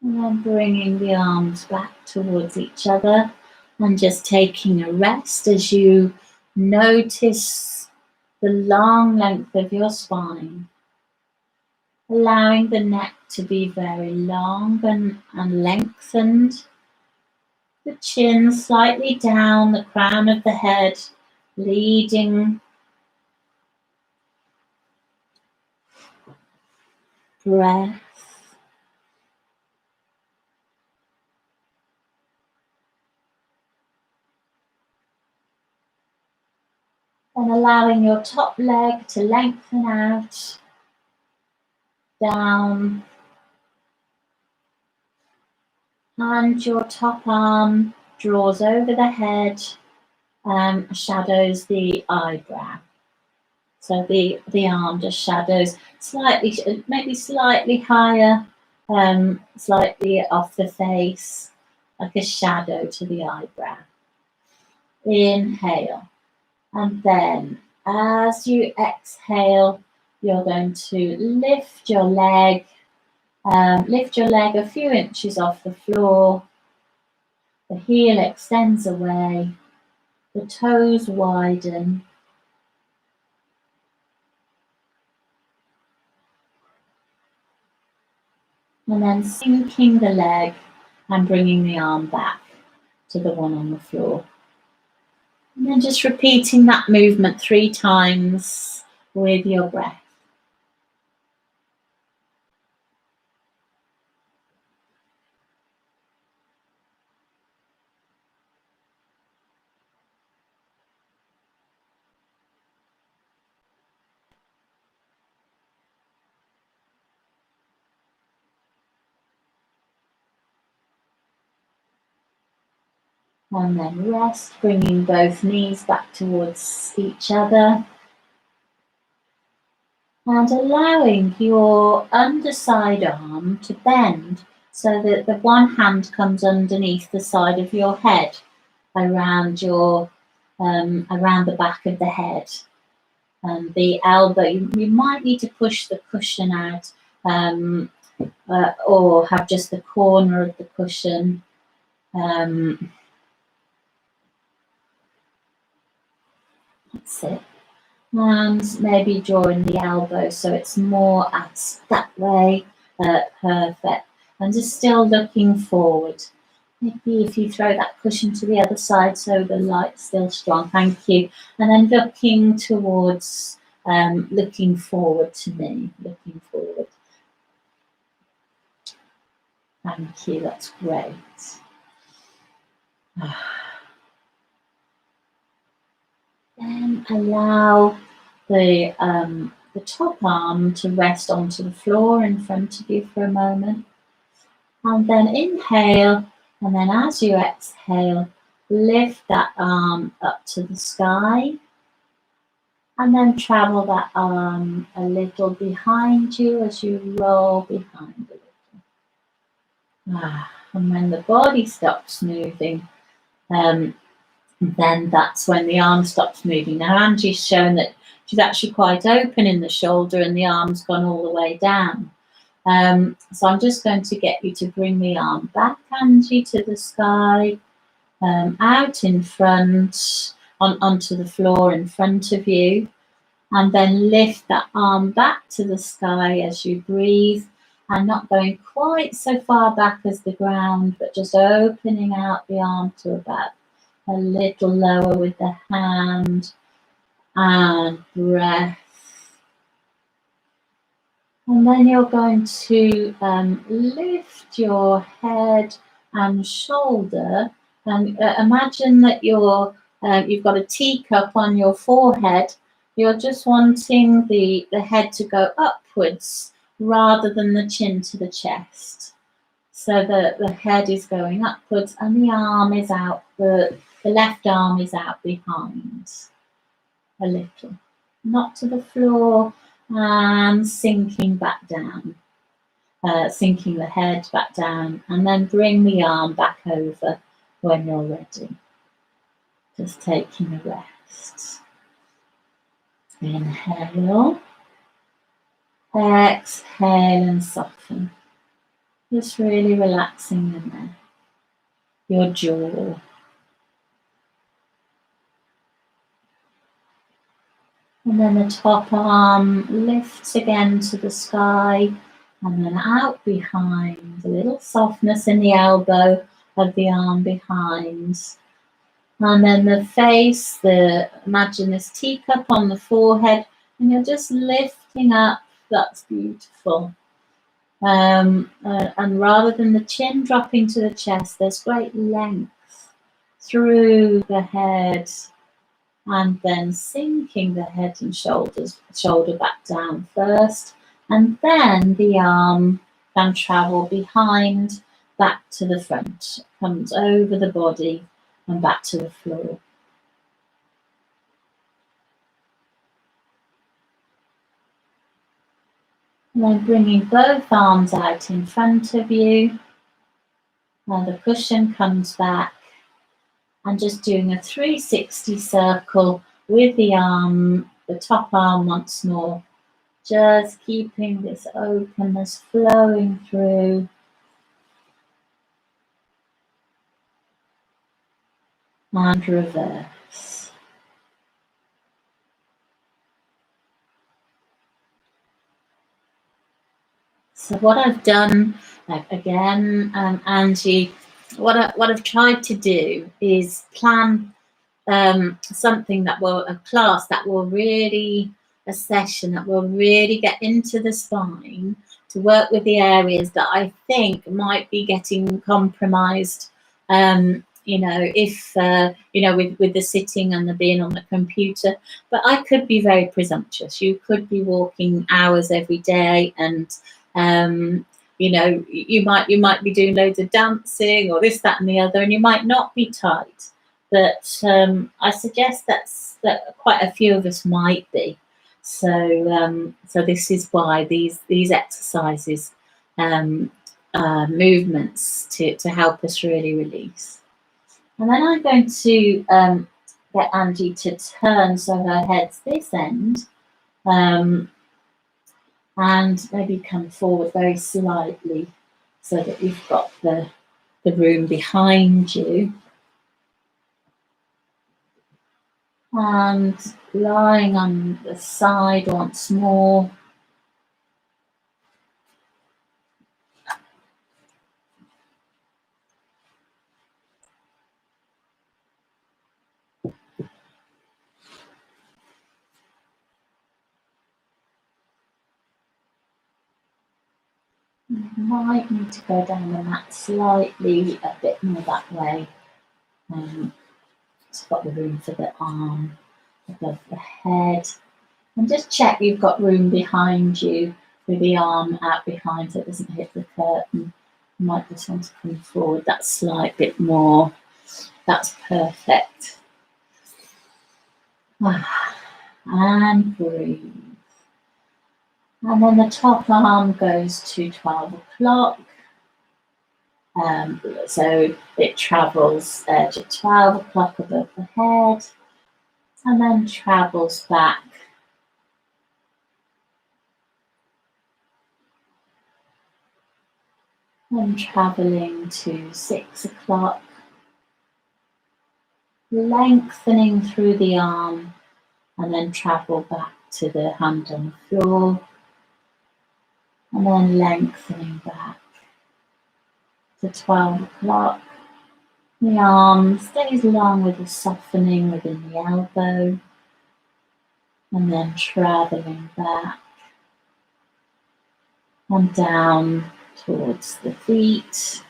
[SPEAKER 1] And then bringing the arms back towards each other and just taking a rest as you notice the long length of your spine, allowing the neck to be very long and lengthened, the chin slightly down, the crown of the head leading. Breath. And allowing your top leg to lengthen out, down, and your top arm draws over the head, shadows the eyebrow. So the arm just shadows slightly, maybe slightly higher, slightly off the face, like a shadow to the eyebrow. Inhale. And then as you exhale, you're going to lift your leg a few inches off the floor. The heel extends away, the toes widen. And then sinking the leg and bringing the arm back to the one on the floor. And then just repeating that movement 3 times with your breath. And then rest, bringing both knees back towards each other. And allowing your underside arm to bend so that the one hand comes underneath the side of your head, around the back of the head. And the elbow, you might need to push the cushion out, or have just the corner of the cushion. That's it. And maybe drawing the elbow so it's more at that way. Perfect. And just still looking forward. Maybe if you throw that cushion to the other side so the light's still strong. Thank you. And then looking towards, looking forward to me. Looking forward. Thank you. That's great. Then allow the top arm to rest onto the floor in front of you for a moment. And then inhale, and then as you exhale, lift that arm up to the sky. And then travel that arm a little behind you as you roll behind a little. And when the body stops moving, then that's when the arm stops moving. Now Angie's shown that she's actually quite open in the shoulder and the arm's gone all the way down. So I'm just going to get you to bring the arm back, Angie, to the sky, out in front, onto the floor in front of you, and then lift that arm back to the sky as you breathe, and not going quite so far back as the ground, but just opening out the arm to about a little lower with the hand, and breath. And then you're going to lift your head and shoulder, and imagine that you've got a teacup on your forehead. You're just wanting the head to go upwards rather than the chin to the chest. So the head is going upwards and the arm is out, the left arm is out behind a little. Not to the floor, and sinking back down, sinking the head back down, and then bring the arm back over when you're ready. Just taking a rest. Inhale, exhale and soften. Just really relaxing the neck, your jaw. And then the top arm lifts again to the sky, and then out behind, a little softness in the elbow of the arm behind. And then the face, imagine this teacup on the forehead, and you're just lifting up. That's beautiful. And rather than the chin dropping to the chest, there's great length through the head, and then sinking the head and shoulder back down first, and then the arm can travel behind back to the front, comes over the body and back to the floor. And then bringing both arms out in front of you, and the cushion comes back, and just doing a 360 circle with the arm, the top arm once more, just keeping this openness flowing through. And reverse. So what I've done, again, Angie, what I've tried to do is plan something a class that will really, a session that will really get into the spine to work with the areas that I think might be getting compromised. If with the sitting and the being on the computer, but I could be very presumptuous. You could be walking hours every day, and you might be doing loads of dancing or this, that, and the other, and you might not be tight. But I suggest that quite a few of us might be. So this is why these exercises, movements to help us really release. And then I'm going to get Angie to turn so her head's this end, and maybe come forward very slightly so that you've got the room behind you. And lying on the side once more. You might need to go down the mat slightly a bit more that way. It's got the room for the arm above the head. And just check you've got room behind you with the arm out behind so it doesn't hit the curtain. You might just want to come forward that slight bit more. That's perfect. And breathe. And then the top arm goes to 12 o'clock. So it travels to 12 o'clock above the head and then travels back. And travelling to 6 o'clock. Lengthening through the arm and then travel back to the hand on the floor. And then lengthening back to 12 o'clock. The arm stays long with the softening within the elbow. And then travelling back and down towards the feet.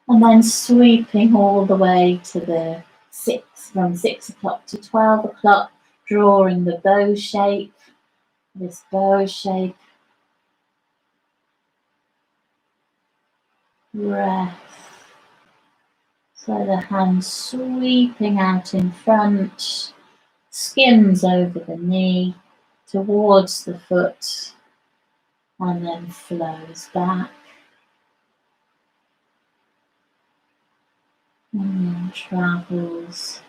[SPEAKER 1] And then sweeping all the way to the from 6 o'clock to 12 o'clock, drawing the bow shape, this bow shape. Breath. So the hand sweeping out in front, skims over the knee towards the foot, and then flows back. And then travels.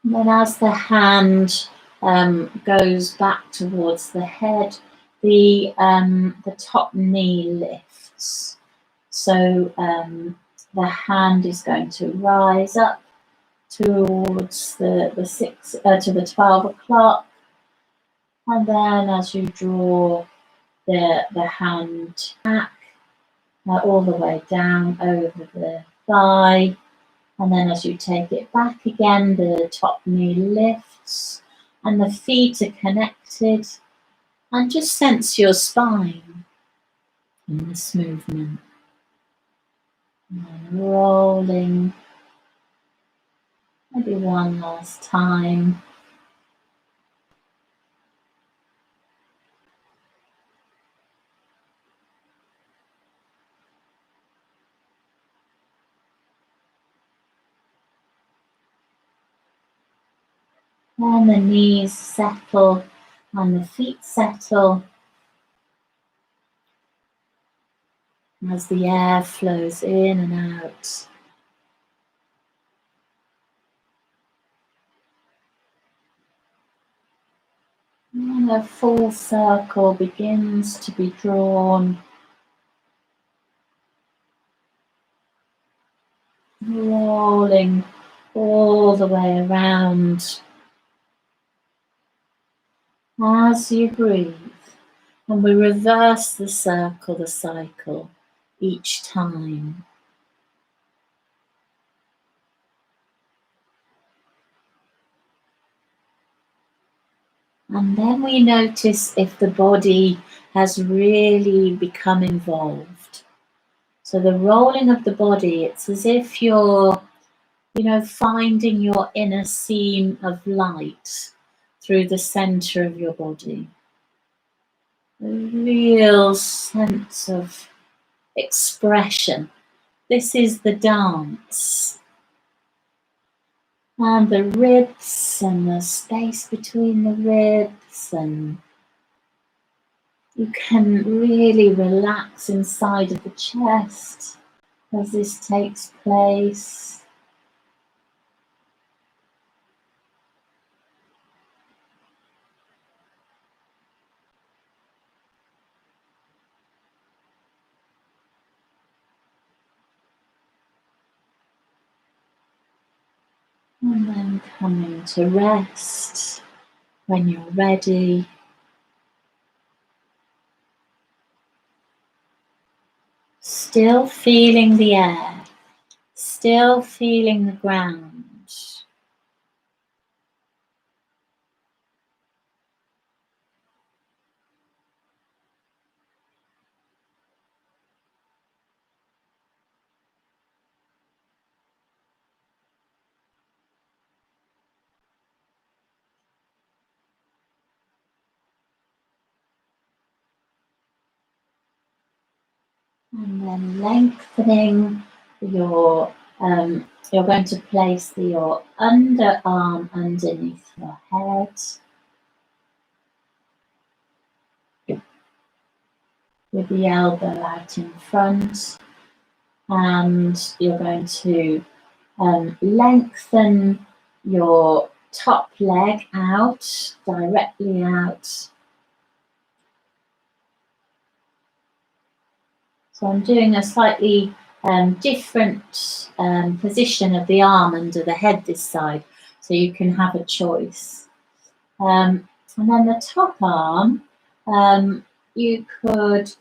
[SPEAKER 1] And then as the hand goes back towards the head, the top knee lifts. So the hand is going to rise up towards the 12 o'clock, and then as you draw the hand back all the way down over the thigh, and then as you take it back again, the top knee lifts and the feet are connected, and just sense your spine in this movement. And then rolling, maybe one last time. And the knees settle and the feet settle as the air flows in and out. And a full circle begins to be drawn, rolling all the way around. As you breathe, and we reverse the cycle each time. And then we notice if the body has really become involved. So the rolling of the body, it's as if you're, finding your inner seam of light. through the center of your body. A real sense of expression. This is the dance. And the ribs and the space between the ribs, and you can really relax inside of the chest as this takes place. And then coming to rest when you're ready. Still feeling the air, still feeling the ground. And then lengthening you're going to place your underarm underneath your head. With the elbow out in front, and you're going to lengthen your top leg out, directly out. So I'm doing a slightly different position of the arm under the head this side, so you can have a choice. And then the top arm, you could,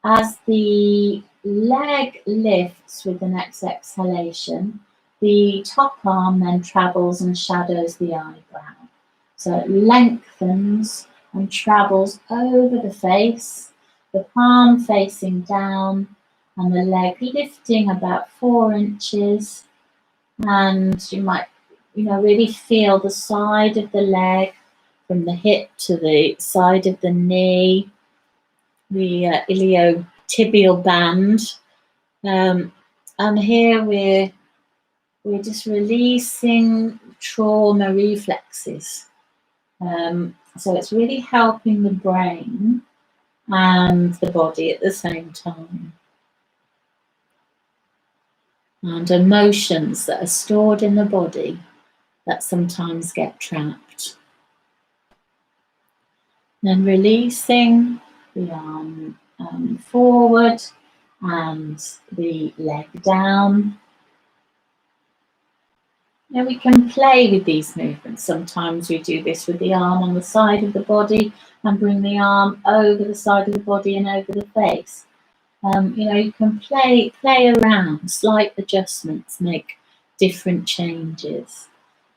[SPEAKER 1] as the leg lifts with the next exhalation, the top arm then travels and shadows the eyebrow. So it lengthens and travels over the face, the palm facing down and the leg lifting about 4 inches. And you might, really feel the side of the leg from the hip to the side of the knee, the iliotibial band. And here we're just releasing trauma reflexes. So it's really helping the brain and the body at the same time. And emotions that are stored in the body that sometimes get trapped. Then releasing the arm forward and the leg down. Now we can play with these movements. Sometimes we do this with the arm on the side of the body and bring the arm over the side of the body and over the face. You can play around, slight adjustments, make different changes.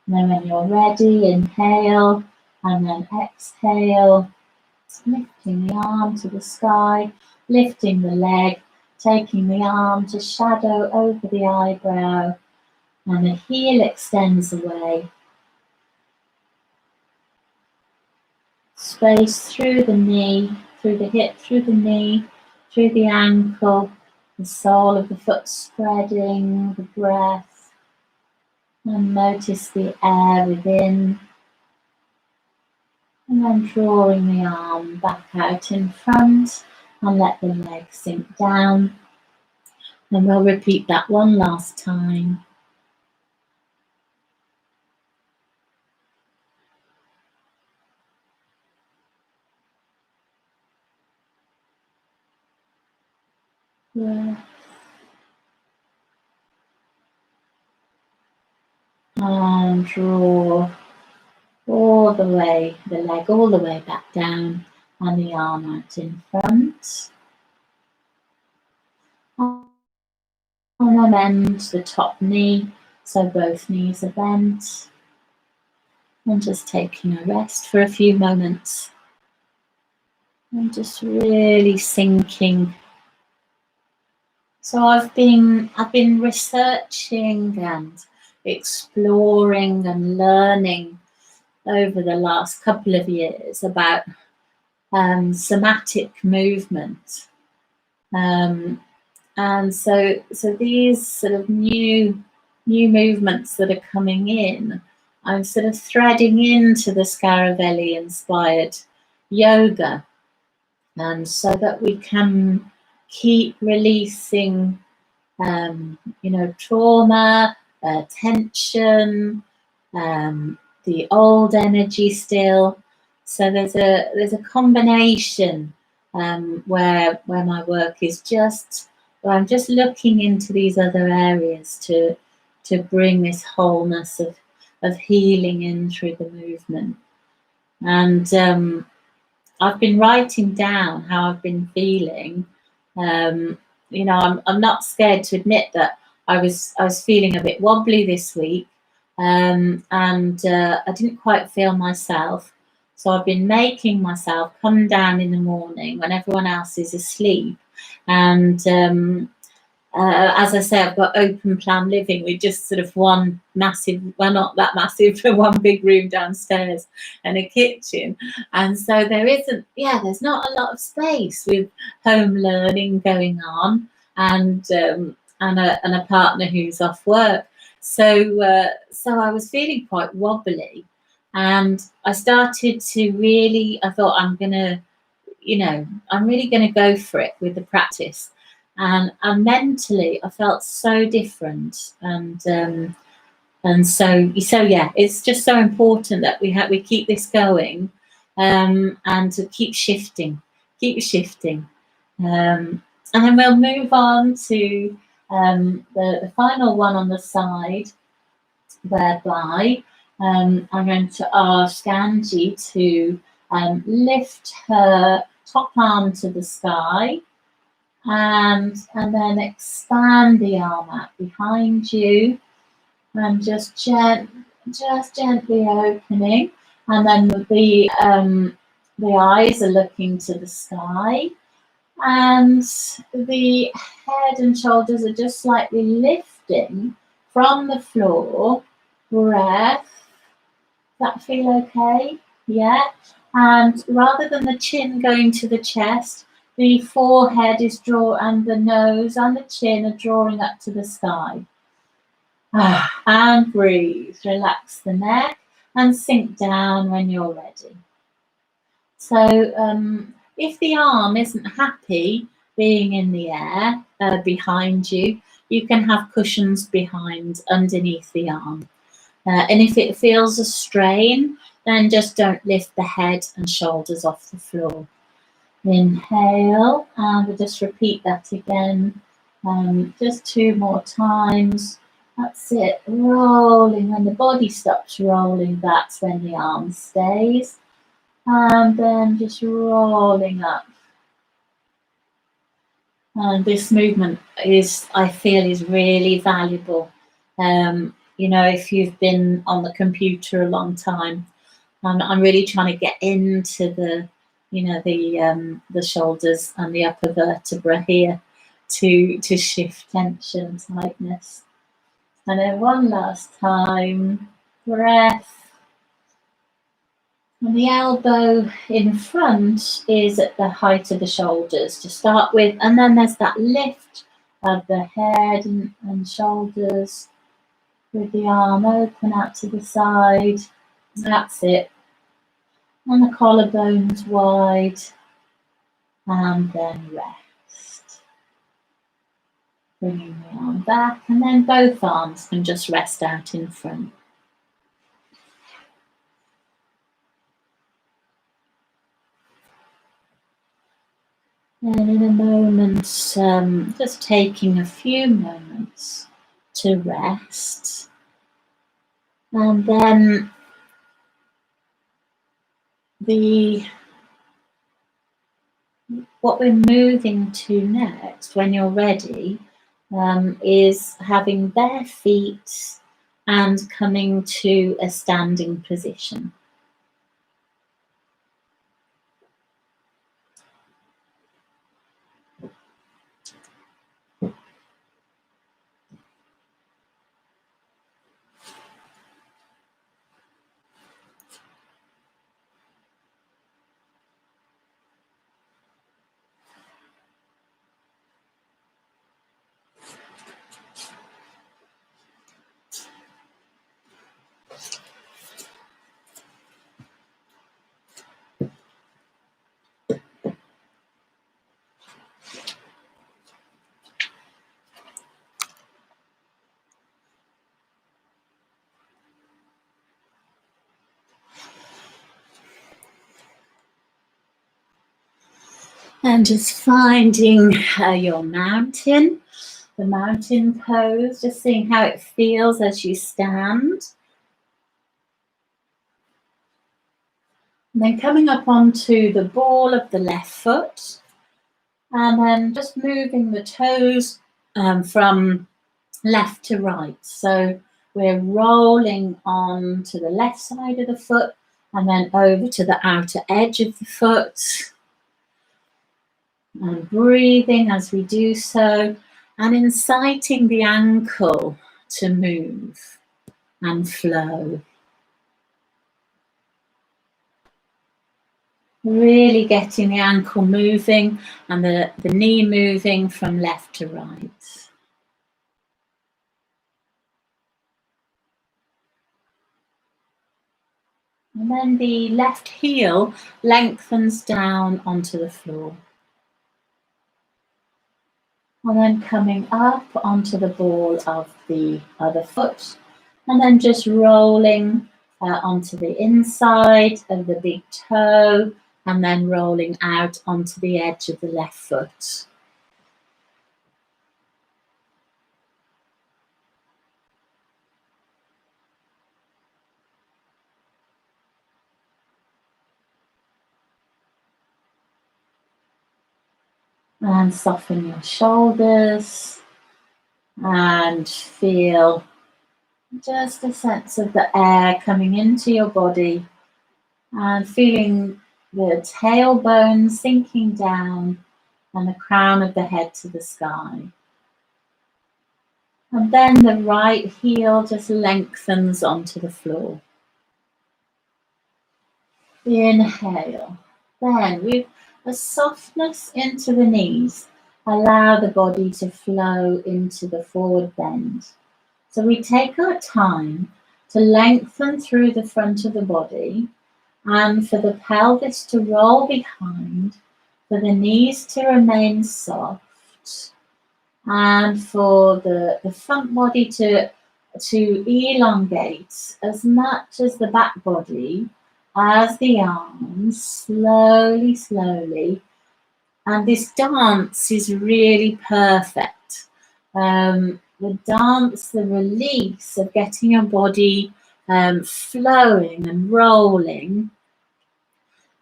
[SPEAKER 1] And then when you're ready, inhale and then exhale, lifting the arm to the sky, lifting the leg, taking the arm to shadow over the eyebrow, and the heel extends away. Space through the knee, through the hip, through the knee, through the ankle, the sole of the foot spreading, the breath, and notice the air within. And then drawing the arm back out in front and let the leg sink down. And we'll repeat that one last time. Breath. And draw all the way, the leg all the way back down and the arm out in front. And then bend the top knee, so both knees are bent. And just taking a rest for a few moments. And just really sinking. So I've been researching and exploring and learning over the last couple of years about somatic movement. And so these sort of new movements that are coming in, I'm sort of threading into the Scaravelli inspired yoga, and so that we can keep releasing trauma, tension, the old energy still. So there's a combination where my work is just, where I'm just looking into these other areas to bring this wholeness of healing in through the movement. And I've been writing down how I've been feeling. I'm not scared to admit that I was feeling a bit wobbly this week, and I didn't quite feel myself. So I've been making myself come down in the morning when everyone else is asleep, and as I say, I've got open plan living with just sort of one massive, well, not that massive, but one big room downstairs and a kitchen. And so there's not a lot of space with home learning going on, and a partner who's off work. So I was feeling quite wobbly, and I started to really, I thought I'm really going to go for it with the practice. And mentally, I felt so different, and so yeah, it's just so important that we keep this going, and to keep shifting, and then we'll move on to the final one on the side, whereby I'm going to ask Angie to lift her top arm to the sky. And then expand the arm out behind you, and just gently opening, and then the eyes are looking to the sky, and the head and shoulders are just slightly lifting from the floor. Breath. Does that feel okay? Yeah. And rather than the chin going to the chest, the forehead is and the nose and the chin are drawing up to the sky. And breathe. Relax the neck and sink down when you're ready. So if the arm isn't happy being in the air behind you, you can have cushions underneath the arm. And if it feels a strain, then just don't lift the head and shoulders off the floor. Inhale, and we'll just repeat that again, just 2 more times. That's it, rolling. When the body stops rolling, that's when the arm stays, and then just rolling up. And this movement I feel is really valuable. If you've been on the computer a long time, I'm really trying to get into the shoulders and the upper vertebra here to shift tension and tightness. And then one last time, breath. And the elbow in front is at the height of the shoulders to start with, and then there's that lift of the head and shoulders with the arm open out to the side. That's it. And the collarbones wide, and then rest. Bringing the arm back, and then both arms can just rest out in front. And in a moment, just taking a few moments to rest. And then what we're moving to next, when you're ready, is having bare feet and coming to a standing position. And just finding your mountain, the mountain pose, just seeing how it feels as you stand. And then coming up onto the ball of the left foot, and then just moving the toes from left to right. So we're rolling on to the left side of the foot and then over to the outer edge of the foot. And breathing as we do so, and inciting the ankle to move and flow. Really getting the ankle moving and the knee moving from left to right. And then the left heel lengthens down onto the floor. And then coming up onto the ball of the other foot, and then just rolling onto the inside of the big toe, and then rolling out onto the edge of the left foot. And soften your shoulders and feel just a sense of the air coming into your body and feeling the tailbone sinking down and the crown of the head to the sky. And then the right heel just lengthens onto the floor. Inhale. Then with a softness into the knees, allow the body to flow into the forward bend. So we take our time to lengthen through the front of the body and for the pelvis to roll behind, for the knees to remain soft, and for the front body to elongate as much as the back body as the arms, slowly, slowly. And this dance is really perfect. The dance, the release of getting your body flowing and rolling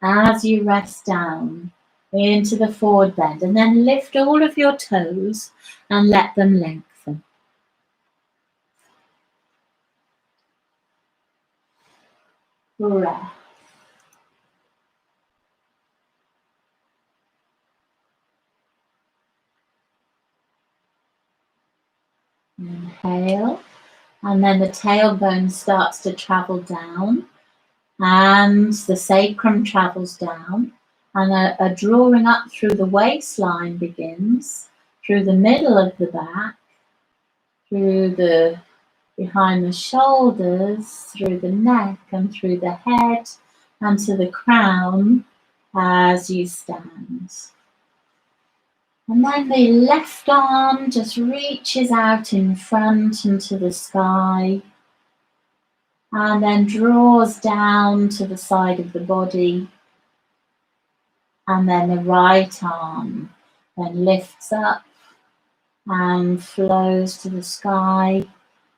[SPEAKER 1] as you rest down into the forward bend, and then lift all of your toes and let them lengthen. Breath. Inhale, and then the tailbone starts to travel down and the sacrum travels down, and a drawing up through the waistline begins, through the middle of the back, through the behind the shoulders, through the neck and through the head and to the crown as you stand. And then the left arm just reaches out in front into the sky and then draws down to the side of the body. And then the right arm then lifts up and flows to the sky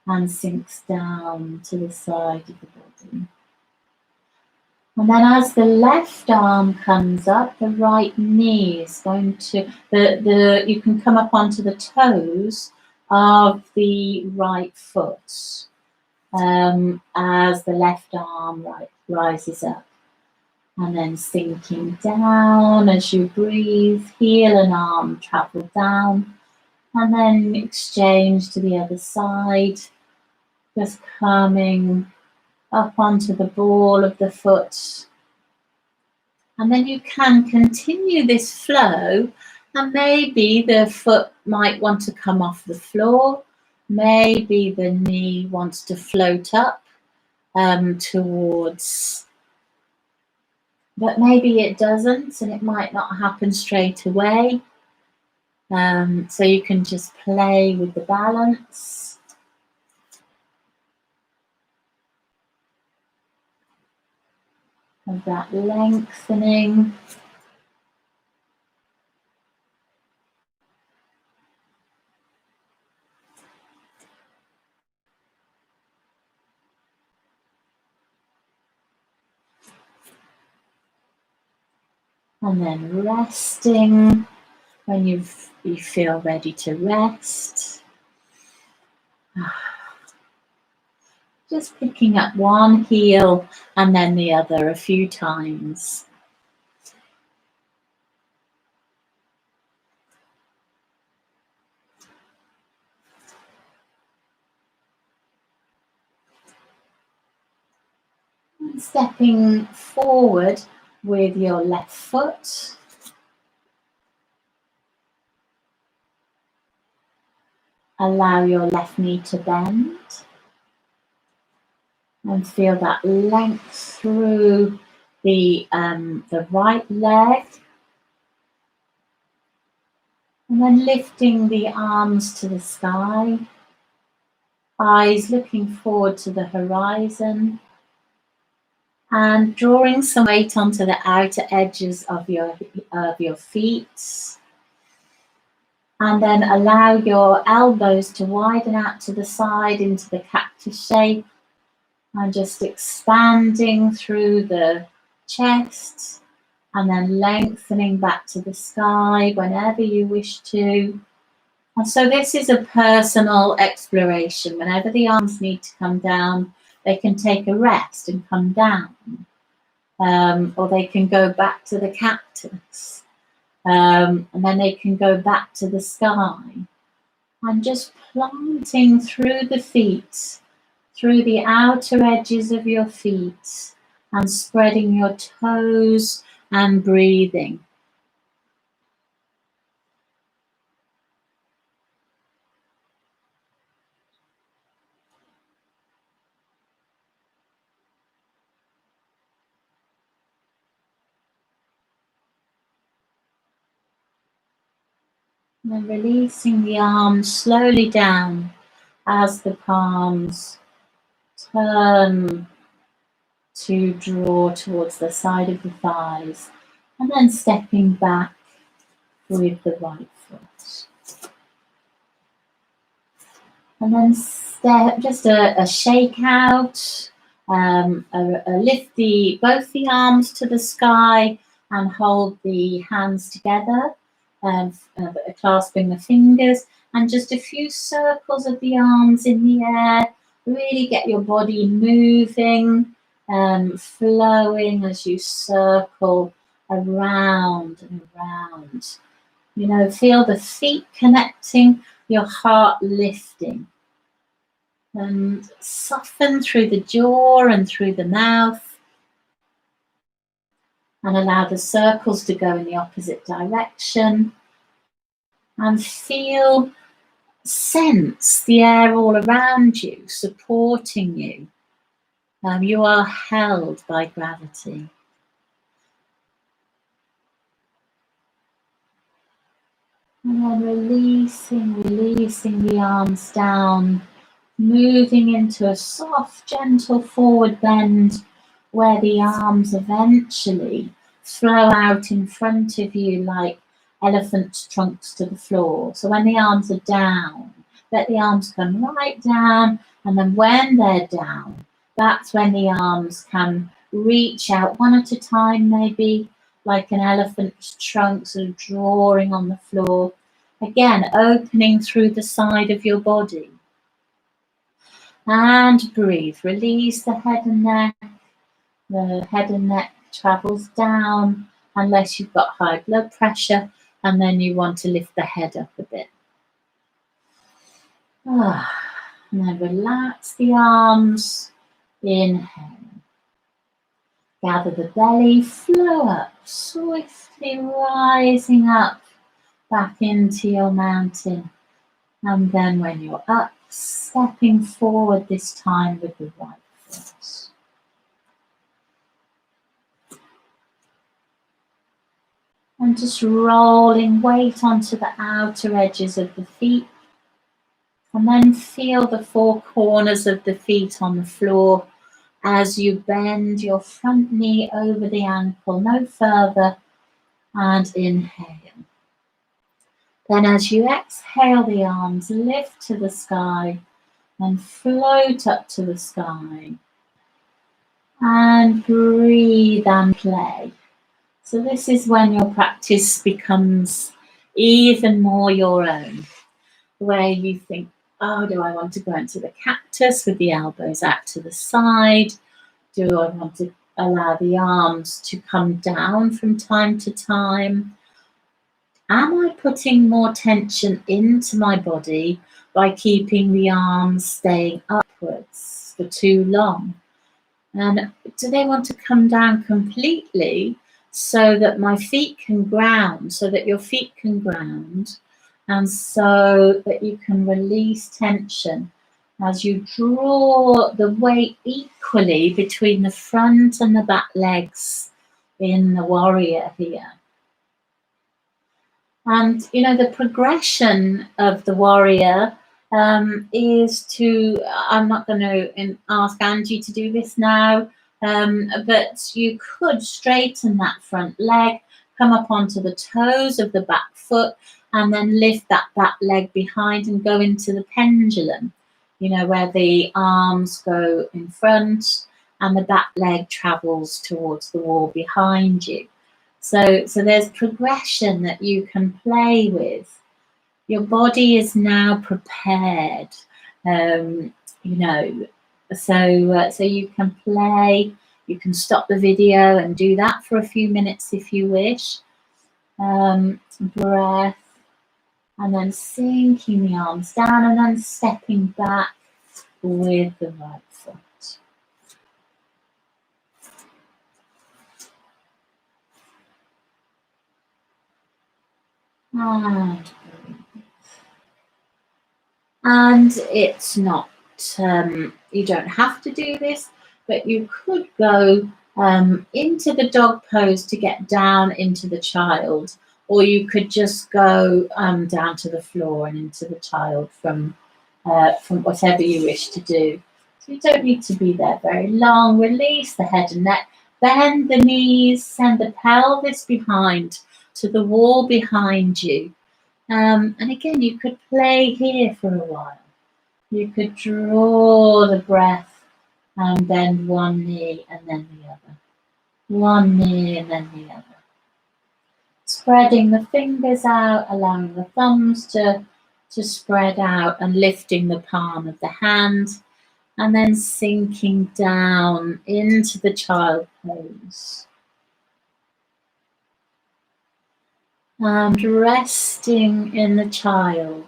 [SPEAKER 1] and sinks down to the side of the body. And then as the left arm comes up, the right knee is going to, you can come up onto the toes of the right foot as the left arm rises up. And then sinking down as you breathe, heel and arm travel down, and then exchange to the other side, just coming up onto the ball of the foot. And then you can continue this flow, and maybe the foot might want to come off the floor, maybe the knee wants to float up towards, but maybe it doesn't, and it might not happen straight away. So you can just play with the balance. Of that lengthening. And then resting when you feel ready to rest. Just picking up one heel and then the other a few times. And stepping forward with your left foot. Allow your left knee to bend. And feel that length through the right leg. And then lifting the arms to the sky. Eyes looking forward to the horizon. And drawing some weight onto the outer edges of your feet. And then allow your elbows to widen out to the side into the cactus shape. And just expanding through the chest. And then lengthening back to the sky whenever you wish to. And so this is a personal exploration. Whenever the arms need to come down, they can take a rest and come down. Or they can go back to the cactus. And then they can go back to the sky. And just planting through the feet, through the outer edges of your feet, and spreading your toes and breathing. And then releasing the arms slowly down as the palms turn to draw towards the side of the thighs, and then stepping back with the right foot. And then step, just a shake out, lift both the arms to the sky and hold the hands together, clasping the fingers, and just a few circles of the arms in the air. Really get your body moving, flowing as you circle around and around. You know, feel the feet connecting, your heart lifting. And soften through the jaw and through the mouth. And allow the circles to go in the opposite direction. And sense the air all around you, supporting you. You are held by gravity. And then releasing the arms down, moving into a soft, gentle forward bend where the arms eventually flow out in front of you like elephant trunks to the floor. So when the arms are down, let the arms come right down, and then when they're down, that's when the arms can reach out one at a time, maybe like an elephant's trunk, sort of drawing on the floor. Again, opening through the side of your body. And breathe. Release the head and neck. The head and neck travels down unless you've got high blood pressure, and then you want to lift the head up a bit. And then relax the arms. Inhale. Gather the belly, flow up, swiftly rising up back into your mountain. And then when you're up, stepping forward this time with the right foot. And just rolling weight onto the outer edges of the feet. And then feel the four corners of the feet on the floor as you bend your front knee over the ankle, no further, and inhale. Then as you exhale, the arms lift to the sky and float up to the sky. And breathe and play. So this is when your practice becomes even more your own, where you think, oh, do I want to go into the cactus with the elbows out to the side? Do I want to allow the arms to come down from time to time? Am I putting more tension into my body by keeping the arms staying upwards for too long? And do they want to come down completely so that my feet can ground, so that your feet can ground, and so that you can release tension as you draw the weight equally between the front and the back legs in the warrior here. And you know, the progression of the warrior is to, I'm not going to ask Angie to do this now, but you could straighten that front leg, come up onto the toes of the back foot, and then lift that back leg behind and go into the pendulum, you know, where the arms go in front and the back leg travels towards the wall behind you. So there's progression that you can play with. Your body is now prepared, you know, so you can play. You can stop the video and do that for a few minutes if you wish. Breath, and then sinking the arms down and then stepping back with the right foot. And it's not, you don't have to do this, but you could go into the dog pose to get down into the child, or you could just go down to the floor and into the child from whatever you wish to do. So you don't need to be there very long. Release the head and neck, bend the knees, send the pelvis behind to the wall behind you. And again, you could play here for a while. You could draw the breath and bend one knee and then the other. One knee and then the other. Spreading the fingers out, allowing the thumbs to spread out and lifting the palm of the hand, and then sinking down into the child pose. And resting in the child.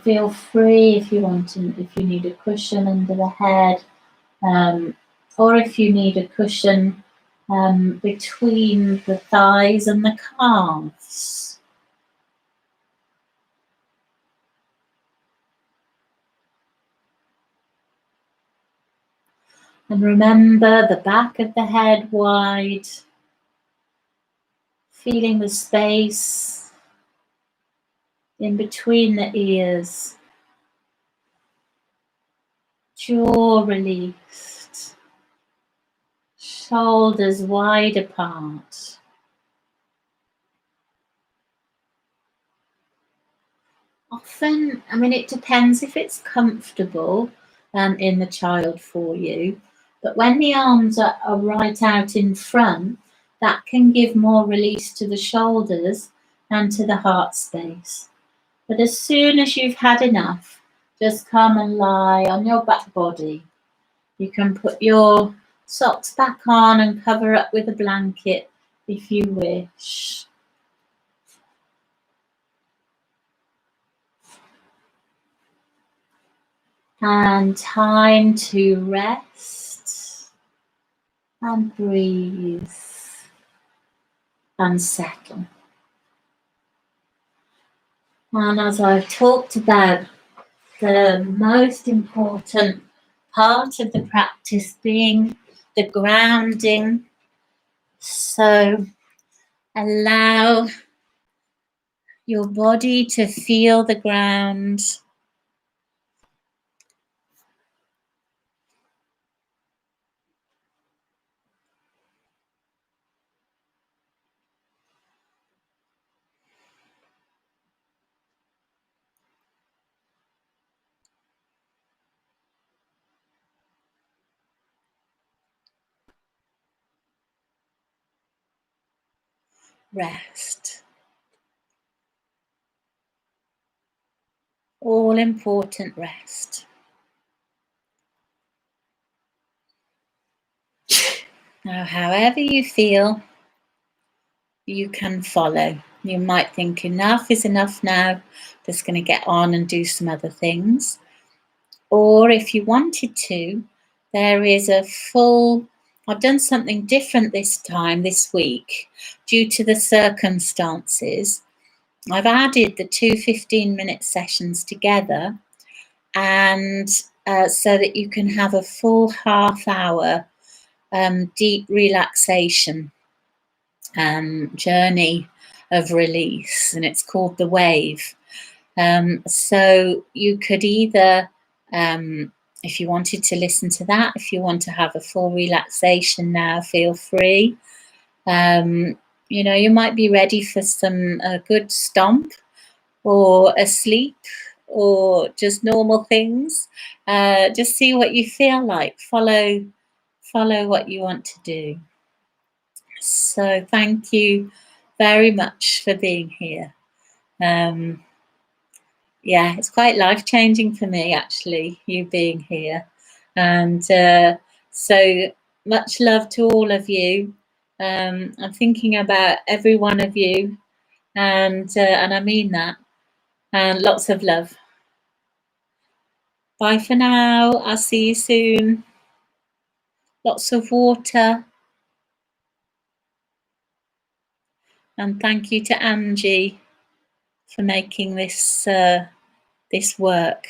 [SPEAKER 1] Feel free if you want to, if you need a cushion under the head, or if you need a cushion between the thighs and the calves. And remember the back of the head wide, feeling the space in between the ears, jaw released, shoulders wide apart. Often, I mean, it depends if it's comfortable in the child for you, but when the arms are right out in front, that can give more release to the shoulders and to the heart space. But as soon as you've had enough, just come and lie on your back body. You can put your socks back on and cover up with a blanket if you wish. And time to rest and breathe and settle. And as I've talked about, the most important part of the practice being the grounding. So allow your body to feel the ground. rest. All important rest. Now, however you feel, you can follow. You might think enough is enough now, just going to get on and do some other things. Or if you wanted to, there is a full, I've done something different this week, due to the circumstances. I've added the 2 15-minute sessions together, and so that you can have a full half-hour deep relaxation journey of release, and it's called the wave. So you could either, if you wanted to listen to that, if you want to have a full relaxation now, feel free. You might be ready for some good stomp, or a sleep, or just normal things. Just see what you feel like. Follow what you want to do. So thank you very much for being here. Yeah, it's quite life-changing for me, actually, you being here. And so much love to all of you. I'm thinking about every one of you, and I mean that. And lots of love. Bye for now. I'll see you soon. Lots of water. And thank you to Angie for making this work.